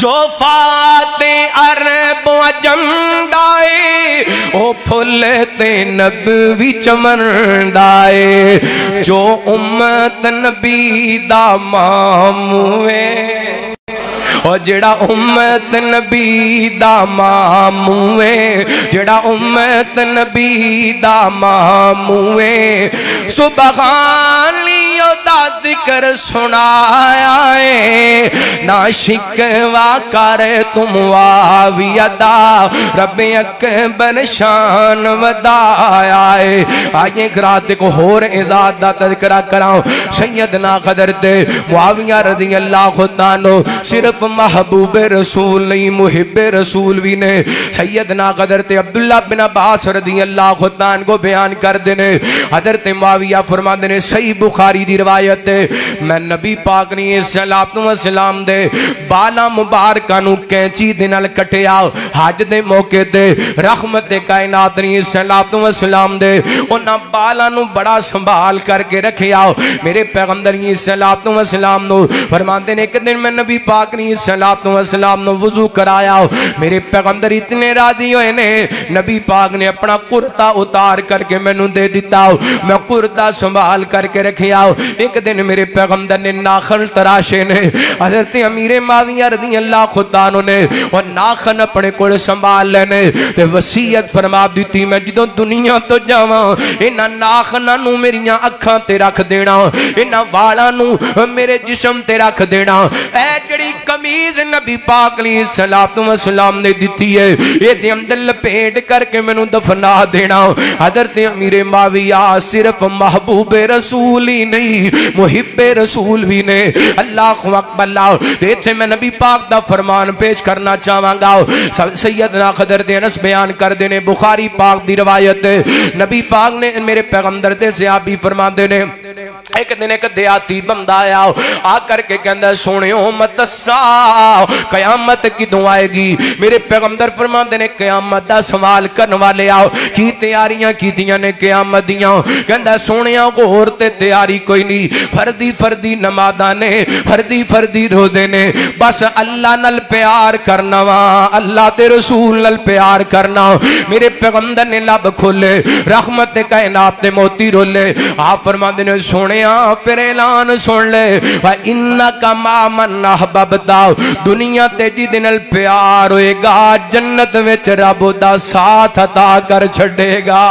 جو فاتح عرب و عجم دائے او پھولتے نبوی چمن دائے جو امت نبی دا ماموے اور جڑا امت نبی دا ماموے جڑا امت نبی دا ماموے سبحانیوں دا ذکر سنایا ہے نا شکوا کر تم معاویہ دا رب اکبر شان ودایا ہے آئیے رات کو ہور ازاد دا تذکرہ کراؤں سیدنا حضرت معاویہ رضی اللہ عنہ صرف محبوب رسول نہیں محب رسول بھی نے سیدنا حضرت عبداللہ بن عباس رضی اللہ عنہ کو بیان کر دینے حضرت معاویہ فرما دینے صحیح بخاری دی روایت ہے میں نبی پاک نے السلام دے بالا مبارکانو کینچی دنال کٹے آؤ حج دے موقع دے رحمت کائنات نے السلام دے انہاں بالا نو بڑا سنبھال کر کے رکھے آؤ میرے پیغمبر السلام نو فرما دینے ایک دن میں نبی پاک نے السلام نو وضو کرایا میرے پیغمبر اتنے راضی ہوئے نے نبی پاک نے اپنا کرتا اتار کر کے میں نو دے دیتا میں کرتا سنبھال کر کے رکھے آؤ ایک دن میرے پیغمبر نے ناخن تراشے نے حضرت امیر معاویہ رضی اللہ عنہ نے اور ناخن اپنے کو سنبھال لینے تے وصیت فرما دیتی میں جدوں دنیا تو جاواں انہاں ناخناں نو میریاں اکھاں تے رکھ دینا انہاں والاں نو میرے جسم تے رکھ دینا اے جڑی کمیز نبی پاک علیہ السلام نے دیتی ہے یہ دے اندر لپیٹ کر کے میں نو دفنا دینا حضرت امیر معاویہ صرف محبوب رسول ہی نہیں محب رسول بھی نے اللہ اکبر دیتے میں نبی پاک دا فرمان پیش کرنا چاہاں گا سیدنا حضرت انس بیان کر دینے بخاری پاک دی روایت نبی پاک نے میرے پیغمبر دے صحابی فرما دینے ایک دن ایک دیاتی بندہ آیا آ کر کے کہندہ سونے امت الساعہ قیامت کی دعا آئے گی میرے پیغمبر فرما دینے قیامت دا سوال کرنے والے آؤ کی تیاریاں کی دیاں نے قیامت دیاں کہندہ سونیاں کو ہورتے تیاری کوئی نہیں فردی نمادانے فردی رو دینے بس اللہ نل پیار کرنا اللہ تے رسول نل پیار کرنا میرے پیغمبر نے لب کھولے رحمت کائنات نے موتی رو لے آپ فرما دینے سونے پھر اعلان سن لے وَإِنَّكَ مَا مَنْ أَحْبَبْتَ دنیا تے جی دنال پیار ہوئے گا جنت وچ رب دا ساتھ عطا کر چھڑے گا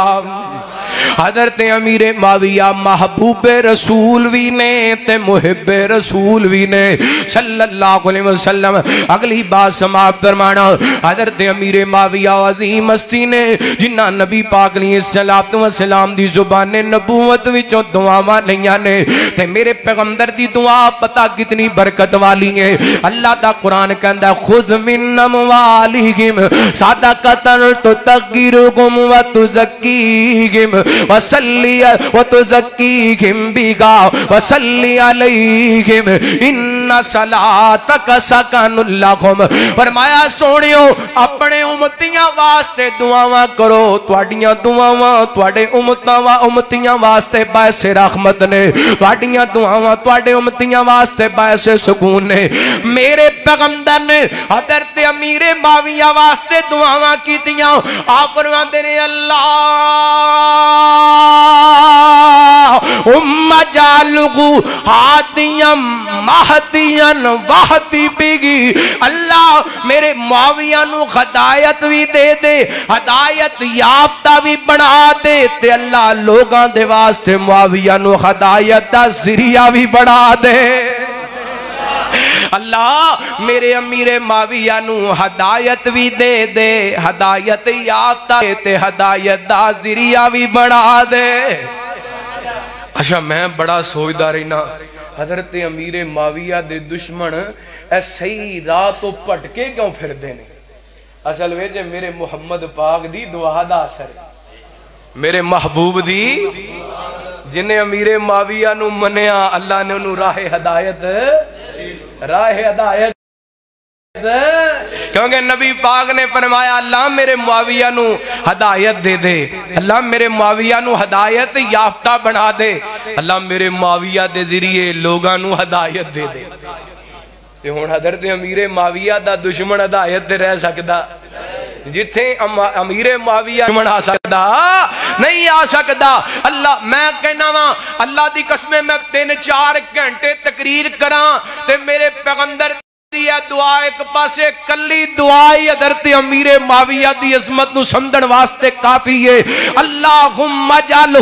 حضرت امیر معاویہ محبوب رسول بھی نے تے محب رسول بھی نے صلی اللہ علیہ وسلم اگلی بات سماعت فرمانا حضرت امیر معاویہ عظیم ہستی نے جنہ نبی پاک علیہ السلام دی زبان نبوت وچوں دعاواں لئیاں نے تے میرے پیغمبر دی دعا پتہ کتنی برکت والی ہے اللہ دا قرآن کہندا خذ من اموالہم صدقۃ تطہرہم وتزکیہم وصلی وتزکیہم بہا وصلی علیہم ان صلاتک سکن لہم فرمایا سونیو اپنے امتیاں واسطے دعاواں کرو تواڈیاں دعاواں تواڈے امتیاں واسطے باعث رحمت نے تواڈیاں دعاواں تواڈے امتیاں واسطے باعث سکون نے میرے پیغمبر نے حضرت امیر معاویہ واسطے دعاواں کیتیاں آپ فرماندے نے اللہ جعلہو ہادیاں مہدیاں وحدی بگی اللہ میرے معاویہ نو ہدایت بھی دے دے ہدایت یافتہ بھی بنا دے تے اللہ لوگاں دے واسطے معاویہ نو ہدایت دا ذریعہ بھی بنا دے اللہ میرے امیر معاویہ نو ہدایت بھی دے دے ہدایت یافتہ تے ہدایت دا ذریعہ بھی بنا دے اچھا میں بڑا سوچدا رہنا حضرت امیر معاویہ دے دشمن اے صحیح راہ تو پٹکے کیوں پھر دینے اصل ویجے میرے محمد پاک دی دعا دا اثر میرے محبوب دی جنہیں امیر معاویہ نو منیا اللہ نے انہوں راہ ہدایت کیونکہ نبی پاک نے فرمایا اللہ میرے معاویہ نو ہدایت دے دے اللہ میرے معاویہ نو ہدایت یافتہ بنا دے اللہ میرے معاویہ دے ذریعے لوگاں نو ہدایت دے دے تے ہن حضرت امیر معاویہ دا دشمن ہدایت تے رہ سکدا جتھے امیر معاویہ دشمن آ سکدا نہیں آ سکدا اللہ میں کہنا وا اللہ دی قسم میں 3-4 گھنٹے تقریر کراں تے میرے پیغمبر دی دعا ایک پاسے کلی دعائی حضرت امیر معاویہ دی عظمت نو سمجھن واسطے کافی ہے اللہم اجعلہ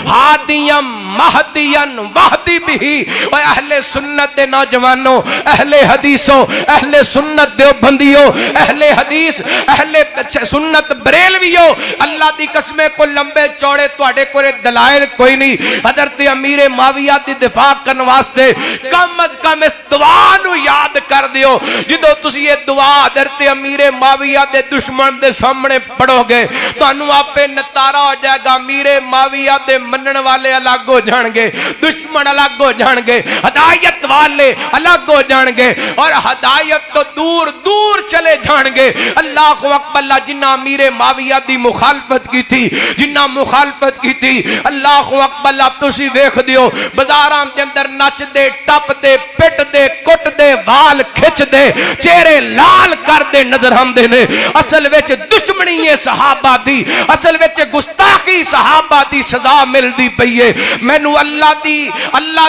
ہادیا مہدیا واہدی بھی اے اہل سنت دے نوجوانوں اہل حدیثوں اہل سنت دیوبندیوں اہل حدیث اہل سنت بریلویوں اللہ دی قسمیں کو لمبے چوڑے تواڈے کوئی دلائل کوئی نہیں حضرت امیر معاویہ دی دفاع کرن واسطے کم از کم اس دعا نو یاد کر دیو جدو تسی یہ دعا حضرت امیر معاویہ دے دشمن دے سامنے پڑھو گے تو انو آپ پہ نتارا ہو جائے گا امیر معاویہ دے منن والے الگ ہو جان گے دشمن الگ ہو جان گے ہدایت والے الگ ہو جان گے اور ہدایت تو دور دور چلے جان گے اللہ اکبر اللہ جنہ امیر معاویہ دی مخالفت کی تھی جنہ مخالفت کی تھی اللہ اکبر اللہ تسی ویکھ دیو بازاراں دے اندر نچ دے ٹپ دے پٹ دے کٹ دے وال کھچ دے چہرے لال کر دے نظر ہم دے نے اصل وچ دشمنی ہے صحابہ دی اصل وچ گستاخی صحابہ دی سزا مل دی پئی ہے مینوں اللہ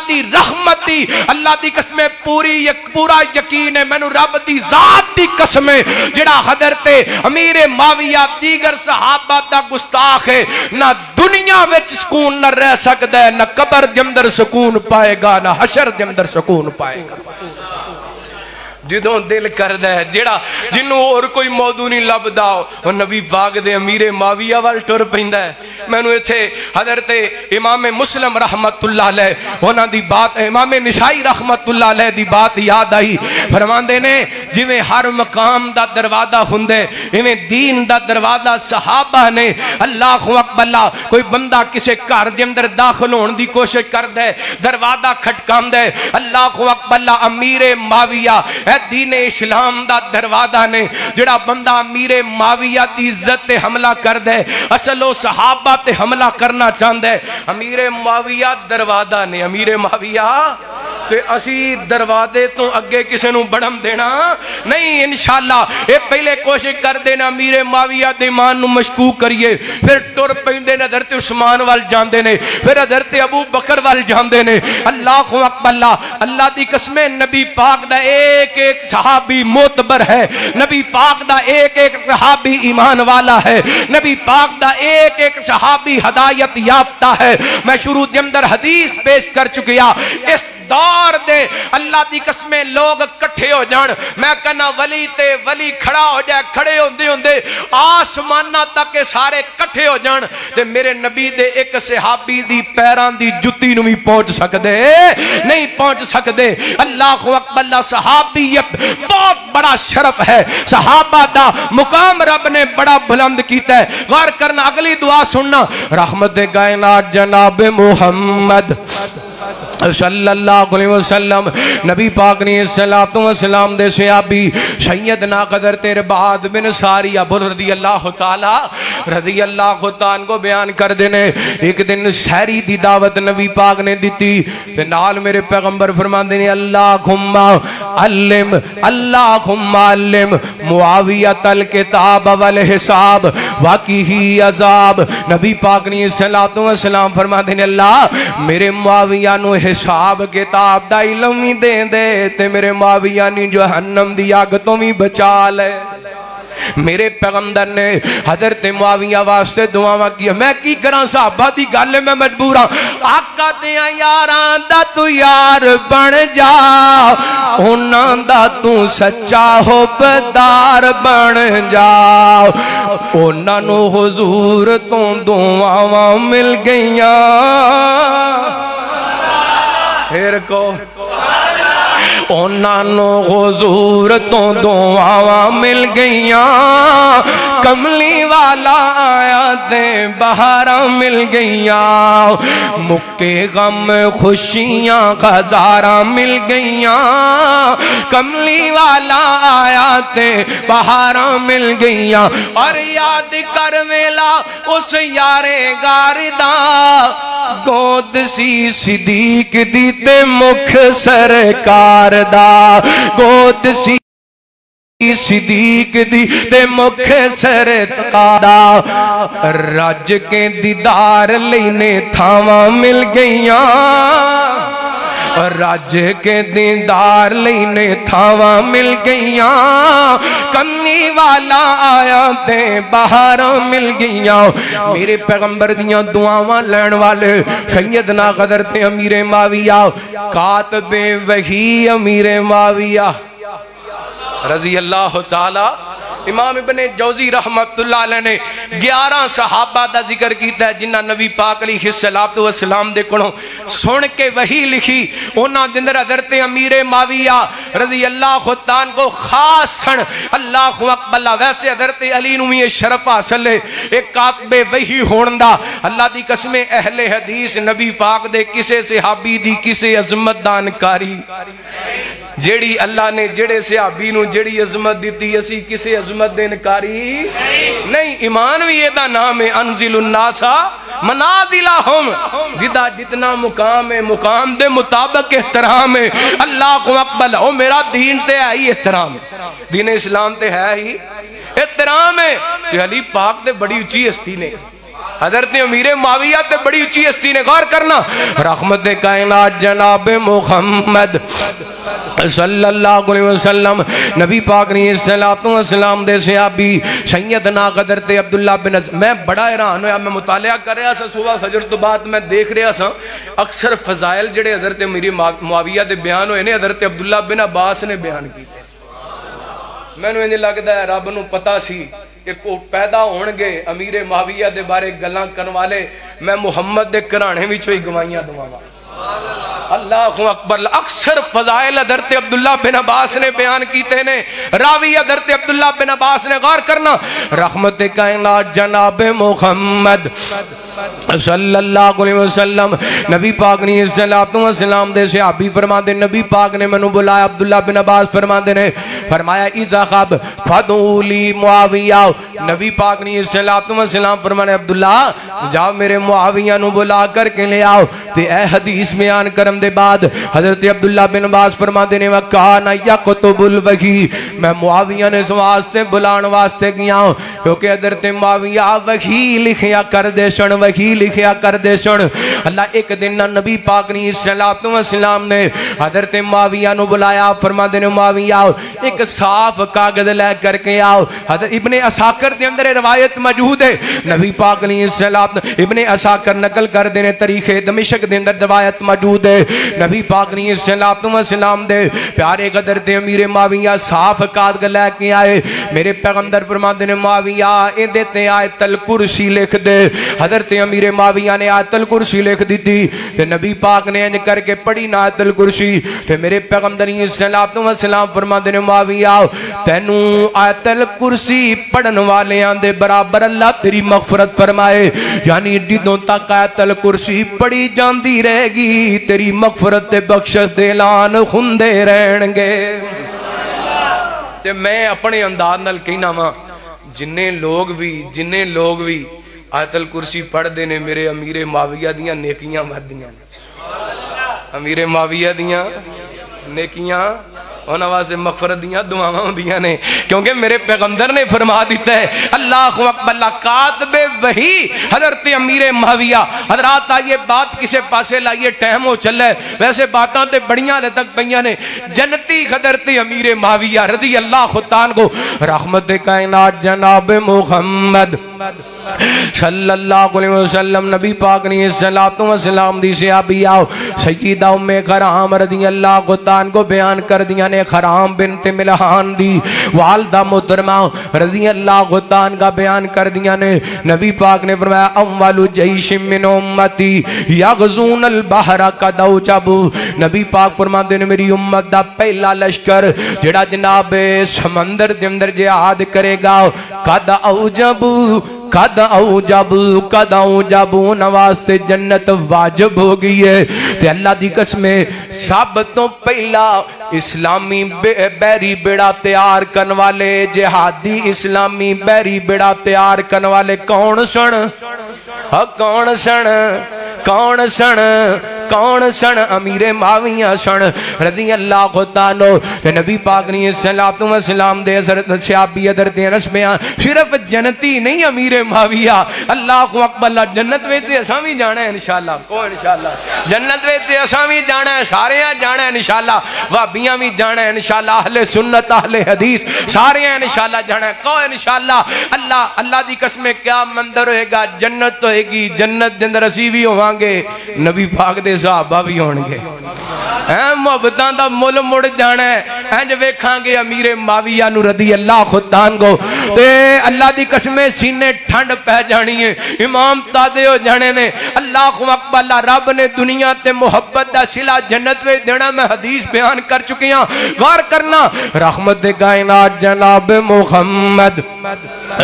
دی رحمت دی اللہ دی قسم پورا یقین ہے مینوں رب دی ذات دی قسم ہے جڑا حضرت امیر معاویہ دیگر صحابہ دا گستاخ ہے نہ دنیا وچ سکون نہ رہ سکدا ہے نہ قبر دے اندر سکون پائے گا نہ حشر دے اندر سکون پائے گا جدوں دل کردہ ہے جڑا جنوں اور کوئی موضوع نہیں لبدا وہ نبی پاک دے امیر معاویہ وال ٹر پیندا ہے مینوں ایتھے حضرت امام مسلم رحمت اللہ علیہ انہاں دی بات امام نسائی رحمت اللہ علیہ دی بات یاد آئی فرماندے نے جویں ہر مقام دا دروازہ ہوندے ایویں دین دا دروازہ صحابہ نے اللہ اکبر اللہ کوئی بندہ کسے گھر دے اندر داخل ہون دی کوشش کردا ہے دروازہ کھٹکاندا ہے اللہ اکبر اللہ امیر معاویہ دین اسلام دا دروازہ نے جڑا بندہ امیر معاویہ دی عزت تے حملہ کر دے اصل و صحابہ تے حملہ کرنا چاہندے امیر معاویہ دروازہ نے امیر معاویہ تے اسی دروازے تو اگے کسے نو بڑھم دینا نہیں انشاءاللہ اے پہلے کوشش کر دینا امیر معاویہ دے ایمان نو مشکوک کریے پھر ٹر پیندے نے حضرت عثمان وال جاندے نے پھر حضرت ابو بکر وال جاندے نے اللہ اکبر اللہ دی قسمیں نبی پاک دا ایک صحابی معتبر ہے نبی پاک دا ایک صحابی ایمان والا ہے نبی پاک دا ایک صحابی ہدایت یافتہ ہے میں شروع دے اندر حدیث پیش کر چکیا اس دور دے اللہ دی قسمیں لوگ کٹھے ہو جان میں کہنا ولی تے ولی کھڑا ہو جائے کھڑے ہوندے آسمانہ تک سارے کٹھے ہو جان تے میرے نبی دے ایک صحابی دی پیران دی جتی نو بھی پہنچ سکدے نہیں پہنچ سکدے اللہ اکبر اللہ صحابیت بہت بڑا شرف ہے صحابہ دا مقام رب نے بڑا بلند کیتا ہے غور کرنا اگلی دعا سننا رحمت کائنات جناب محمد صلی اللہ علیہ وسلم نبی پاک نے الصلوۃ والسلام دے صحابی سیدنا قدر تیرے بعد بن ساریہ رضی اللہ تعالیٰ کو بیان کر دینے ایک دن سحری دی دعوت نبی پاک نے دیتی تے نال میرے پیغمبر فرماندے نے اللہم علم معاویہ الکتاب والحساب واقعی عذاب نبی پاک نے الصلوۃ والسلام فرماندے نے اللہ میرے معاویہ نو حساب کتاب دا علم ہی دے دے تے میرے معاویہ نی جہنم دی آگ تو بھی بچا لے میرے پیغمبر نے حضرت معاویہ واسطے دعاواں کیا میں کی کراں صحابہ دی گل میں مجبور ہاں آقا دیاں یاراں دا تو یار بن جا انہاں دا تو سچا حبدار بن جا انہاں نو حضور تو دعاواں مل گئیاں پھر کو انہاں نو حضور تو دعاواں مل گئیاں کملی والا آیا تے بہاراں مل گئیاں مکے غم خوشیاں ہزاراں مل گئیاں کملی والا آیا تے بہاراں مل گئیاں اور یاد کر ویلا اس یارے گارداں گود سی صدیق دی تے مکھ سرکار دا گود سی صدیق دی تے مکھ سرکار دا رج کے دیدار لینے تھاواں مل گئیاں راج کے دیدار لینے تھاواں مل گئیاں کمی والا آیا تے باہر مل گئیاں میرے پیغمبر دیاں دعاواں لین والے سیدنا حضرت امیر معاویہ کاتب وحی امیر معاویہ رضی اللہ تعالی امام ابن جوزی رحمت اللہ علیہ نے 11 صحابہ دا ذکر کیتا ہے جنہاں نبی پاک علیہ السلام دے کولوں سن کے وحی لکھی انہاں دے اندر حضرت امیر معاویہ رضی اللہ تعالیٰ کو خاص سن اللہ اکبر ویسے حضرت علی نو یہ شرف حاصل ہے ایک کاتب وحی ہون دا اللہ دی قسم اہل حدیث نبی پاک دے کسے صحابی دی کسے عظمت دا انکاری جیڑی اللہ نے جیڑے صحابی نو جیڑی عظمت دیتی اسی کسے عظمت دے انکاری نہیں ایمان بھی یہ دا نام ہے انزل الناسا منازلہم جدا جتنا مقام ہے مقام دے مطابق احترام ہے اللہ کو اقبل او میرا دین تے ہے ہی احترام ہے دین اسلام تے ہے ہی احترام ہے کہ علی پاک دے بڑی اچھی ہستی نے حضرت امیر معاویہ تے بڑی اچھی ہستی نے غور کرنا رحمت کائنات جناب محمد صلی اللہ علیہ وسلم نبی پاک نے السلام دے صحابی سیدنا حضرت عبداللہ بن میں بڑا حیران ہویا میں مطالعہ کر رہا سا صبح فجر تو بعد میں دیکھ رہا سا اکثر فضائل جڑے حضرت امیر معاویہ دے بیان ہوئے نے حضرت عبداللہ بن عباس نے بیان کیتے میں نے لگتا ہے رب نو پتا سی کہ کو پیدا ہونگے امیر معاویہ دے بارے گلاں کرن والے میں محمد دے کرانے وچوں ہی گوائیاں دواواں اللہ اکبر اکثر فضائل حضرت عبداللہ بن عباس نے بیان کیتے نے راوی حضرت عبداللہ بن عباس نے غور کرنا رحمت کائنات جناب محمد صلی اللہ علیہ وسلم نبی پاک نے السلام دے صحابی فرما دے نبی پاک نے منو بلایا عبداللہ بن عباس فرما دے نے فرمایا اذا خب فدولی معاویہ نبی پاک نے السلام فرمانے عبداللہ جاؤ میرے معاویہ نو بلا کر کے لے آؤ تے اے حدیث بیان کرم دے بعد حضرت عبداللہ بن عباس فرما دے نے وَكَانَ يَقْتُبُ الْوَحِي میں معاویہ نے واسطے بلان واسطے گیا ہوں کیونکہ حضرت معاویہ وحی لکھیا کر دے سن وحی لکھیا کر دے سن اللہ ایک دن نبی پاک نے السلام نے حضرت معاویہ نو بلایا فرما دے نے معاویہ ایک صاف کاغذ لے کر کے آؤ حضرت ابن اساکر دے اندر روایت موجود ہے نبی پاک نے ابن اساکر نقل کر دینے تاریخ دمشق دے اندر روایت موجود ہے نبی پاک نے السلام دے پیارے حضرت امیر معاویہ صاف کاغذ لے کے آئے میرے پیغمبر فرما دے نے معاویہ اے دیتے آیت الکرسی لکھ دے حضرت امیر معاویہ نے آیت الکرسی لکھ دی تھی تے نبی پاک نے انج کر کے پڑھی نا آیت الکرسی تے میرے پیغمبر السلام فرما دے نے معاویہ تینو آیت الکرسی پڑھن والے آندے برابر اللہ تیری مغفرت فرمائے یعنی جدوں تک آیت الکرسی پڑھی جاندی رہے گی تیری مغفرت تے بخشش دے اعلان ہوندے رہن گے تے میں اپنے انداز نال کہنا وا جننے لوگ بھی آیت الکرسی پڑھ دے نے میرے امیر معاویہ دیاں نیکیاں ودیاں امیر معاویہ دیاں نیکیاں انہاں واسطے مغفرت دیاں دعاواں ہوندیاں نے کیونکہ میرے پیغمبر نے فرما دیتا ہے اللہ اکبر کاتب وحی حضرت امیر معاویہ حضرات آئیے بات کسے پاسے لائیے ٹائم ہو چلے ویسے باتاں تے بڑیاں لے تک پہیاں نے جنتی حضرت امیر معاویہ رضی اللہ عنہ کو رحمت کائنات جناب محمد صلی اللہ علیہ وسلم نبی پاک نے السلام دی صحابی آؤ سیدہ ام خرام رضی اللہ عنہ کو بیان کر دیا نے خرام بنت ملحان دی والدہ محترمہ رضی اللہ عنہ کا بیان کر دیا نے نبی پاک نے فرمایا اول جیش من امتی یغزون البحر قدو چبو نبی پاک فرماتے نے میری امت دا پہلا لشکر جڑا جناب سمندر دے اندر جہاد کرے گا قد اوجبو نواستے جنت واجب ہو گئی ہے تے اللہ دی قسمیں سب تو پہلا اسلامی بیری بیڑا تیار کن والے جہادی اسلامی بیری بیڑا تیار کن والے کون سن کون سن امیر معاویہ سن رضی اللہ عنہ تے نبی پاک نے صلوات و سلام دے حضرت صحابی حضرت انس بیان صرف جنتی نہیں امیر معاویہ اللہ اکبر جنت وچ اساں وی جانا ہے انشاءاللہ کو انشاءاللہ جنت وچ اساں وی جانا ہے سارے جانا ہے انشاءاللہ وہابیاں وی جانا ہے انشاءاللہ اہل سنت اہل حدیث سارے انشاءاللہ جانا ہے کو انشاءاللہ اللہ دی قسم کیا منظر ہوئے گا جنت ہوئے گی جنت دے اندر اسی بھی ہوواں گے نبی پاک دے صحابہ بھی ہون گے محبتاں دا مل مڑ جانا ہے انج ویکھاں گے امیر معاویہ نو رضی اللہ خود عنہ تے اللہ دی قسم سینے ٹھنڈ پہ جانی ہے امام تادے ہو جانے نے اللہ اکبر رب نے دنیا تے محبت دا صلہ جنت وچ دینا میں حدیث بیان کر چکی ہاں غور کرنا رحمت کائنات جناب محمد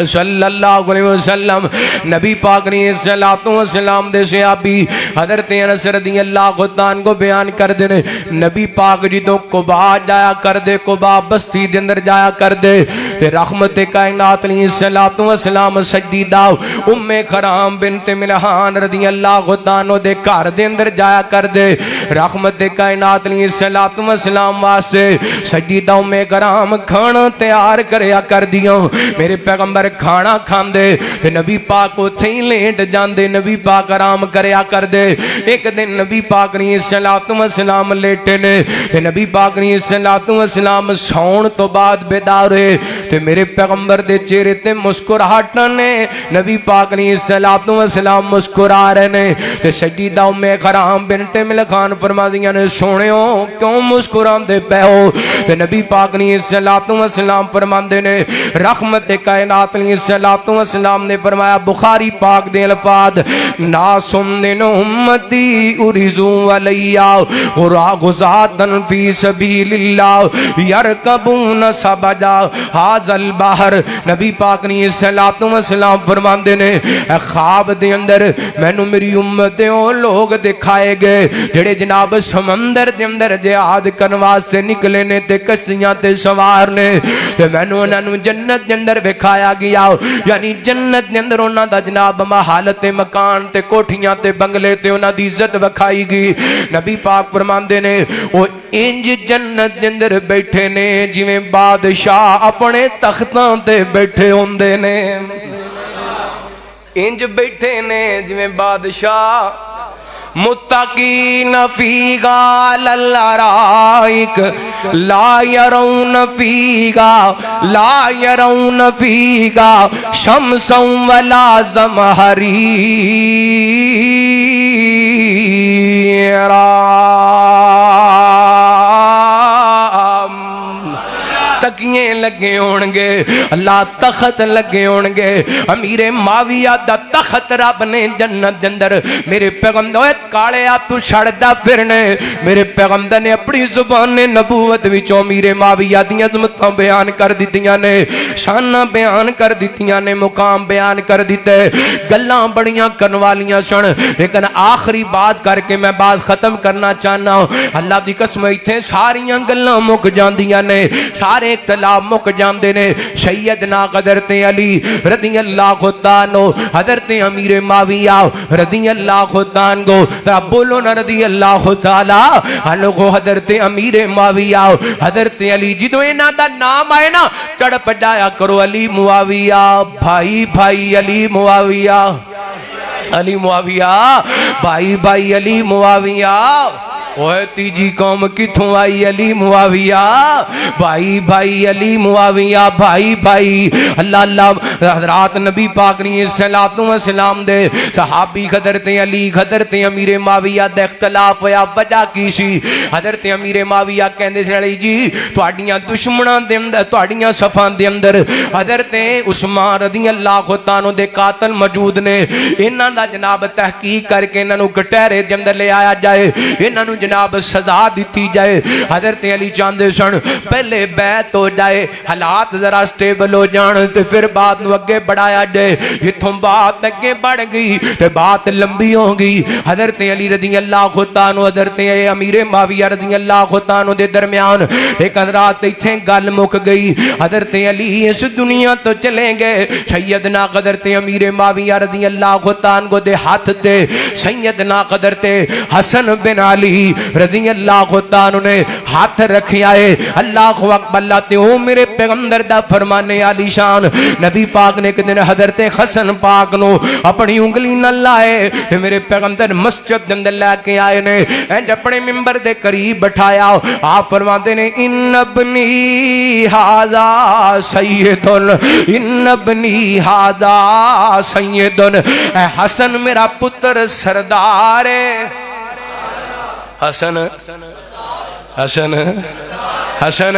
صلی اللہ علیہ وسلم نبی پاک نے صلوات و سلام دے صحابی حضرت انس رضی اللہ عنہ کو بیان کر دے نبی پاک جدوں قباء جایا کر دے قباء بستی دے اندر جایا کر دے تے رحمت کائنات علیہ الصلوۃ والسلام سجدہ ام کرام بنت ملحان رضی اللہ عنہ دے گھر دے اندر جایا کر دے رحمت کائنات علیہ الصلوۃ والسلام واسطے سجدہ ام کرام کھانا تیار کریا کر دیاں میرے پیغمبر کھانا کھان دے تے نبی پاک اتھے ہی لیٹ جاندے نبی پاک آرام کریا کر دے ایک دن نبی پاک علیہ الصلوۃ والسلام لیٹے نے تے نبی پاک علیہ الصلوۃ والسلام سون تو بعد بیدار ہوئے تے میرے پیغمبر دے چہرے تے مسکراہٹ نے نبی پاک علیہ الصلوۃ والسلام مسکرا رہے نے تے سجدہ ام کرام بنت ملحان فرماندیاں نے سونےو کیوں مسکراندے پے ہو تے نبی پاک علیہ الصلوۃ والسلام فرماندے نے رحمت کائنات علیہ الصلوۃ والسلام نے فرمایا بخاری پاک دے الفاظ ناسم من امتی ارزو علیہ غزاتن فی سبیل اللہ یرکبون سبجا حاض البحر نبی پاک نے صلوات و سلام فرماندے نے خواب دے اندر مینوں میری امت او لوگ دکھائے گئے جڑے جناب سمندر دے اندر جہاد کرن واسطے نکلے نے تے کشتیاں تے سوار نے تے مینوں انہاں نوں جنت دے اندر وکھایا گیا یعنی جنت دے اندر انہاں دا جناب محل تے مکان تے کوٹھیاں تے بنگلے تے انہاں دی عزت وکھائی گئی نبی پاک فرماندے نے او انج جنت دے اندر بیٹھے نے جویں بادشاہ اپنے تختاں تے بیٹھے ہوندے نے انج بیٹھے نے جویں بادشاہ متقین فیہا للارائک لا یرون فیہا شمسا ولا زمہریرا تکیے لگے ہونگے اللہ تخت لگے ہونگے امیر معاویہ دا تخت رب نے جنت جندر میرے پیغمبر کالے آپ تو شڑدہ پھرنے میرے پیغمبر نے اپنی زبان نبوت وچوں امیر معاویہ دی عظمتاں بیان کر دیتیاں نے شانہ بیان کر دیتیاں نے مقام بیان کر دیتے گلاں بڑیاں کنوالیاں سن لیکن آخری بات کر کے میں بات ختم کرنا چاہنا ہوں اللہ دی قسم ایتھے ساریاں گلاں مک جاندیاں نے سارے اختلاف مک جاندے نے سیدنا حضرت علی رضی اللہ عنہ حضرت امیر معاویہ رضی اللہ عنہ بولو نا رضی اللہ تعالی عنہ حضرت امیر معاویہ حضرت علی جدو انہاں دا نام آئے نا چڑپ جایا کرو علی معاویہ بھائی بھائی علی معاویہ علی معاویہ بھائی بھائی علی معاویہ اوہ تیجی قوم کتھوں آئی علی معاویہ بھائی بھائی علی معاویہ بھائی بھائی اللہ اللہ حضرات نبی پاک نے صلوات و سلام دے صحابی حضرت علی حضرت امیر معاویہ دے اختلاف ہویا وجہ کی سی حضرت امیر معاویہ کہندے سے علی جی تواڈیاں دشمناں دے اندر تواڈیاں صفاں دے اندر حضرت عثمان رضی اللہ عنہ دے قاتل موجود نے انہاں دا جناب تحقیق کر کے انہاں نوں کٹہرے دے اندر لے آیا جائے انہاں نوں جناب سزا دیتی جائے. حضرت علی چاہتے سن پہلے بیعت ہو جائے, حالات ذرا سٹیبل ہو جان تے پھر بات نو اگے بڑھایا جائے. جتھوں بات اگے بڑھ گئی تے بات لمبی ہو گئی. حضرت علی رضی اللہ عنہ حضرت امیر معاویہ رضی اللہ عنہ دے درمیان ایک رات ایتھے گل مک گئی. حضرت علی اس دنیا تو چلیں گئے. سیدنا حضرت امیر معاویہ رضی اللہ عنہ دے ہاتھ تے سیدنا حضرت حسن بن علی رضی اللہ عنہ نے ہاتھ رکھیا ہے. اللہ اکبر. اللہ تے او میرے پیغمبر دا فرمانے علی شان. نبی پاک نے ایک دن حضرت حسن پاک نو اپنی انگلی نہ لائے تے میرے پیغمبر مسجد دے اندر لے کے آئے نے, اینج اپنے منبر دے قریب بٹھایا. آپ فرماتے نے ان ابنی ھذا سیدن, ان ابنی ھذا سیدن, اے حسن میرا پتر سردار ہے. حسن حسن حسن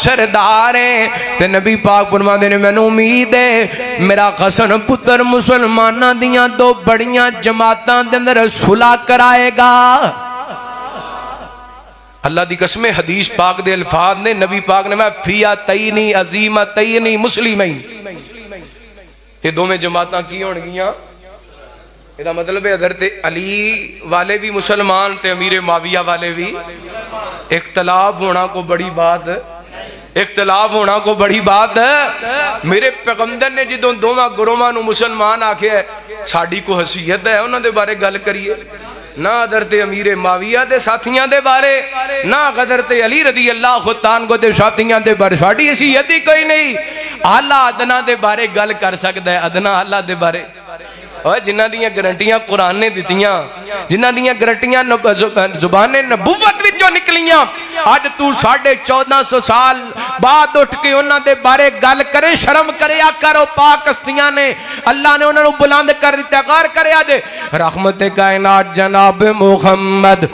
سردار ہے. تے نبی پاک فرماتے نے میں نے امید ہے میرا حسن پتر مسلمانہ دیاں دو بڑیاں جماعتاں دے اندر صلح کرائے گا. اللہ دی قسم حدیث پاک دے الفاظ نے نبی پاک نے فیاتینی عظیمتینی مسلمین, یہ دو میں جماعتاں کی ہون گیاں. یہ دا مطلب ہے حضرت علی والے بھی مسلمان تے امیر معاویہ والے بھی. اختلاف ہونا کو بڑی بات, اختلاف ہونا کو بڑی بات ہے. میرے پیغمبر نے جدوں دوواں گروہاں نو مسلمان آکھیا ہے ساڈی کو حیثیت ہے انہاں دے بارے گل کریے, نہ حضرت امیر معاویہ دے ساتھیاں دے بارے نہ حضرت علی رضی اللہ عنہ دے ساتھیاں دے بارے. ساڈی حیثیت ہی کوئی نہیں. اعلیٰ ادنا دے بارے گل کر سکدا ہے, ادنا اعلیٰ دے بارے. اور جنہ دیاں گارنٹیاں قرآن نے دتیاں, جنہ دیاں گارنٹیاں زبان نبوت وچوں نکلیاں, آج تو 1450 سال بعد اٹھ کے انہاں دے بارے گل کرے, شرم کرے یا کرو. پاک ہستیاں نے اللہ نے انہاں نو بلند کر دتا, غار کرے آج رحمت کائنات جناب محمد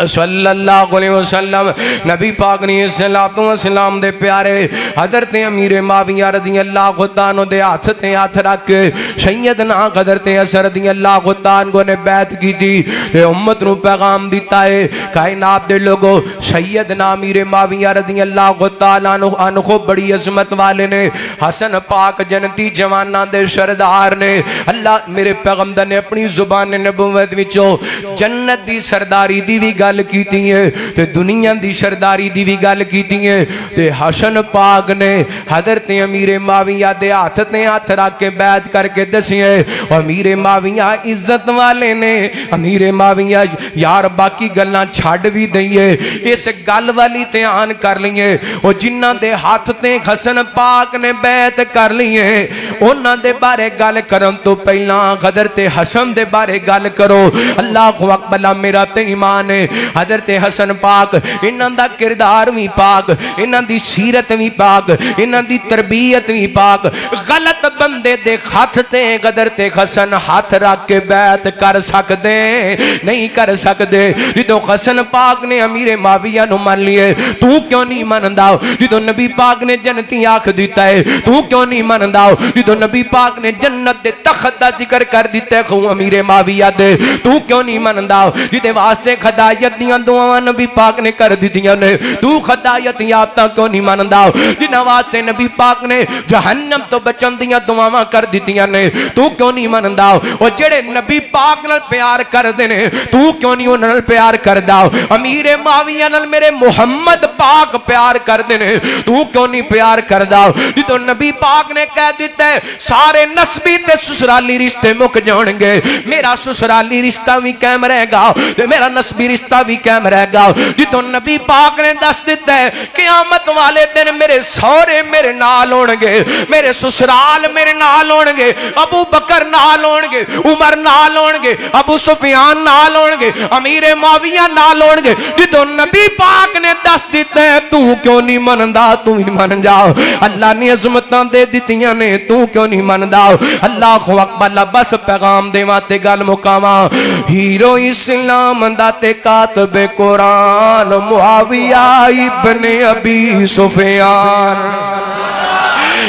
صلی اللہ علیہ وسلم. نبی پاک نے صلوات و سلام دے پیارے حضرت امیر معاویہ رضی اللہ عنہ دے ہاتھ تے ہاتھ رکھ کے سیدنا حضرت حسن رضی اللہ عنہ نے بیعت کی تھی, امت نو پیغام دیتا ہے کائنات دے لوگو. سیدنا امیر معاویہ رضی اللہ تعالیٰ عنہ بڑی عظمت والے نے, حسن پاک جنتی جواناں دے سردار نے. اللہ میرے پیغمبر نے اپنی زبان نبوت وچوں جنت دی سرداری دی بھی گل کیتی ہے تے دنیا دی سرداری دی بھی گل کیتی ہے. تے حسن پاک نے حضرت امیر معاویہ دے ہاتھ تے ہاتھ رکھ کے بیعت کر کے دسی ہے. امیر معاویہ عزت والے نے, امیر معاویہ یار باقی گلاں چھڈ بھی دئیے, اس گل والی دھیان کر لیے. او جنہ دے ہاتھ تے حسن پاک نے بیعت کر لیے انہاں دے بارے گل کرن تو پہلا حضرت حسن دے بارے گل کرو. اللہ اکبر. میرا تے ایمان ہے حضرت حسن پاک انہاں دا کردار بھی پاک, انہاں دی سیرت بھی پاک, انہاں دی تربیت بھی پاک. غلط بندے دے ہاتھ تے حضرت حسن ہاتھ رکھ کے بیعت کر سکدے نہیں کر سکدے. جدوں حسن پاک نے امیر معاویہ نو مان لیے تو کیوں نہیں مندا؟ جدوں نبی پاک نے جنتی آکھ دیتا ہے تو کیوں نہیں مندا؟ جدوں نبی پاک نے جنت دے تخت دا ذکر کر دیتا ہے خو امیر معاویہ دے تو کیوں نہیں مندا؟ جدے واسطے خدایت دیاں دعاواں نبی پاک نے کر دیتیاں نے تو خدایت یافتہ کیوں نہیں مندا؟ جنہاں واسطے نبی پاک نے جہنم تو بچن دیاں دعاواں کر دیتیاں نے تو کیوں نہیں مندا؟ اور جڑے نبی پاک نال پیار کر دینے تو کیوں نہیں انہاں نال پیار کردا؟ امیر معاویہ نال میرے محمد پاک پیار کر دینے تو کیوں نہیں پیار کردا؟ جدوں نبی پاک نے کہہ دیتا ہے سارے نسبی تے سسرالی رشتے مک جان گے, میرا سسرالی رشتہ بھی قائم رہے گا تے میرا نسبی رشتہ بھی قائم رہے گا. جدوں نبی پاک نے دس دیتا ہے قیامت والے دن میرے سورے میرے نال ہون گے, میرے سسرال میرے نال ہون گے, ابو بکر نال ہون گے, عمر نال ہون گے, ابو سفیان نال ہون گے, امیر معاویہ نال ہون گے. جدوں نبی پاک نے دس دیتا ہے تو کیوں نہیں مندا؟ تو ہی من جا. اللہ نے عظمتاں دے دتیاں نے تو کیوں نہیں مندا؟ اللہ اکبر. بس پیغام دیواں تے گل مکاواں. ہیرو اسلام دا تے کاتب قرآن معاویہ ابن ابی سفیان,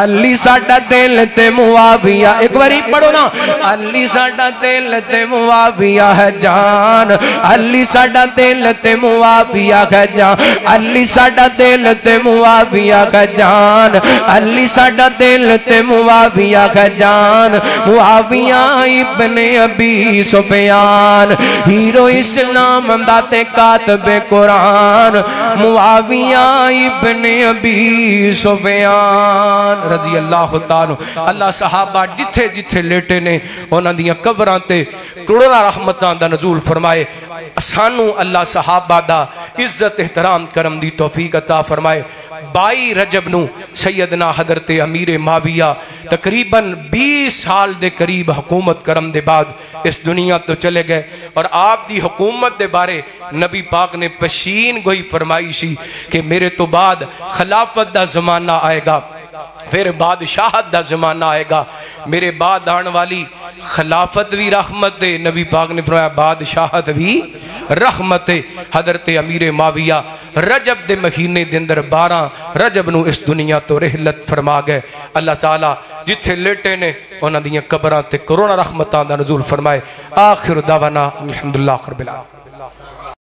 علی ساڈا دل تے معاویہ، ایک باری پڑھو نا، علی ساڈا دل تے معاویہ ہے جان، علی ساڈا دل تے معاویہ ہے جان، علی ساڈا دل تے معاویہ ہے جان، علی ساڈا دل تے معاویہ ہے جان، معاویہ ابن ابی سفیان ہیرو اسلام داتے کاتب قرآن، معاویہ ابن ابی سفیان رضی اللہ تعالیٰ۔ اللہ صحابہ جتھے جتھے لیٹے نے انہاں دیاں قبراں تے کروڑاں رحمتاں دا نزول فرمائے۔ سانو اللہ صحابہ دا عزت احترام کرم دی توفیق عطا فرمائے۔ 22 رجب نو سیدنا حضرت امیر معاویہ تقریباً 20 سال دے قریب حکومت کرم دے بعد اس دنیا تو چلے گئے، اور آپ دی حکومت دے بارے نبی پاک نے پشین گوئی فرمائی سی کہ میرے تو بعد خلافت دا زمانہ آئے گا، پھر بادشاہت دا زمانہ آئے گا، میرے بعد آن والی خلافت بھی رحمت دے، نبی پاک نے فرمایا بادشاہت بھی رحمت دے۔ حضرت امیر معاویہ رجب دے مہینے دے اندر 12 رجب نو اس دنیا تو رحلت فرما گئے۔ اللہ تعالیٰ جتھے لیٹے نے انہاں دیاں قبراں تے کروڑاں رحمتاں دا نزول فرمائے۔ آخر دعوانا الحمدللہ رب العالمین۔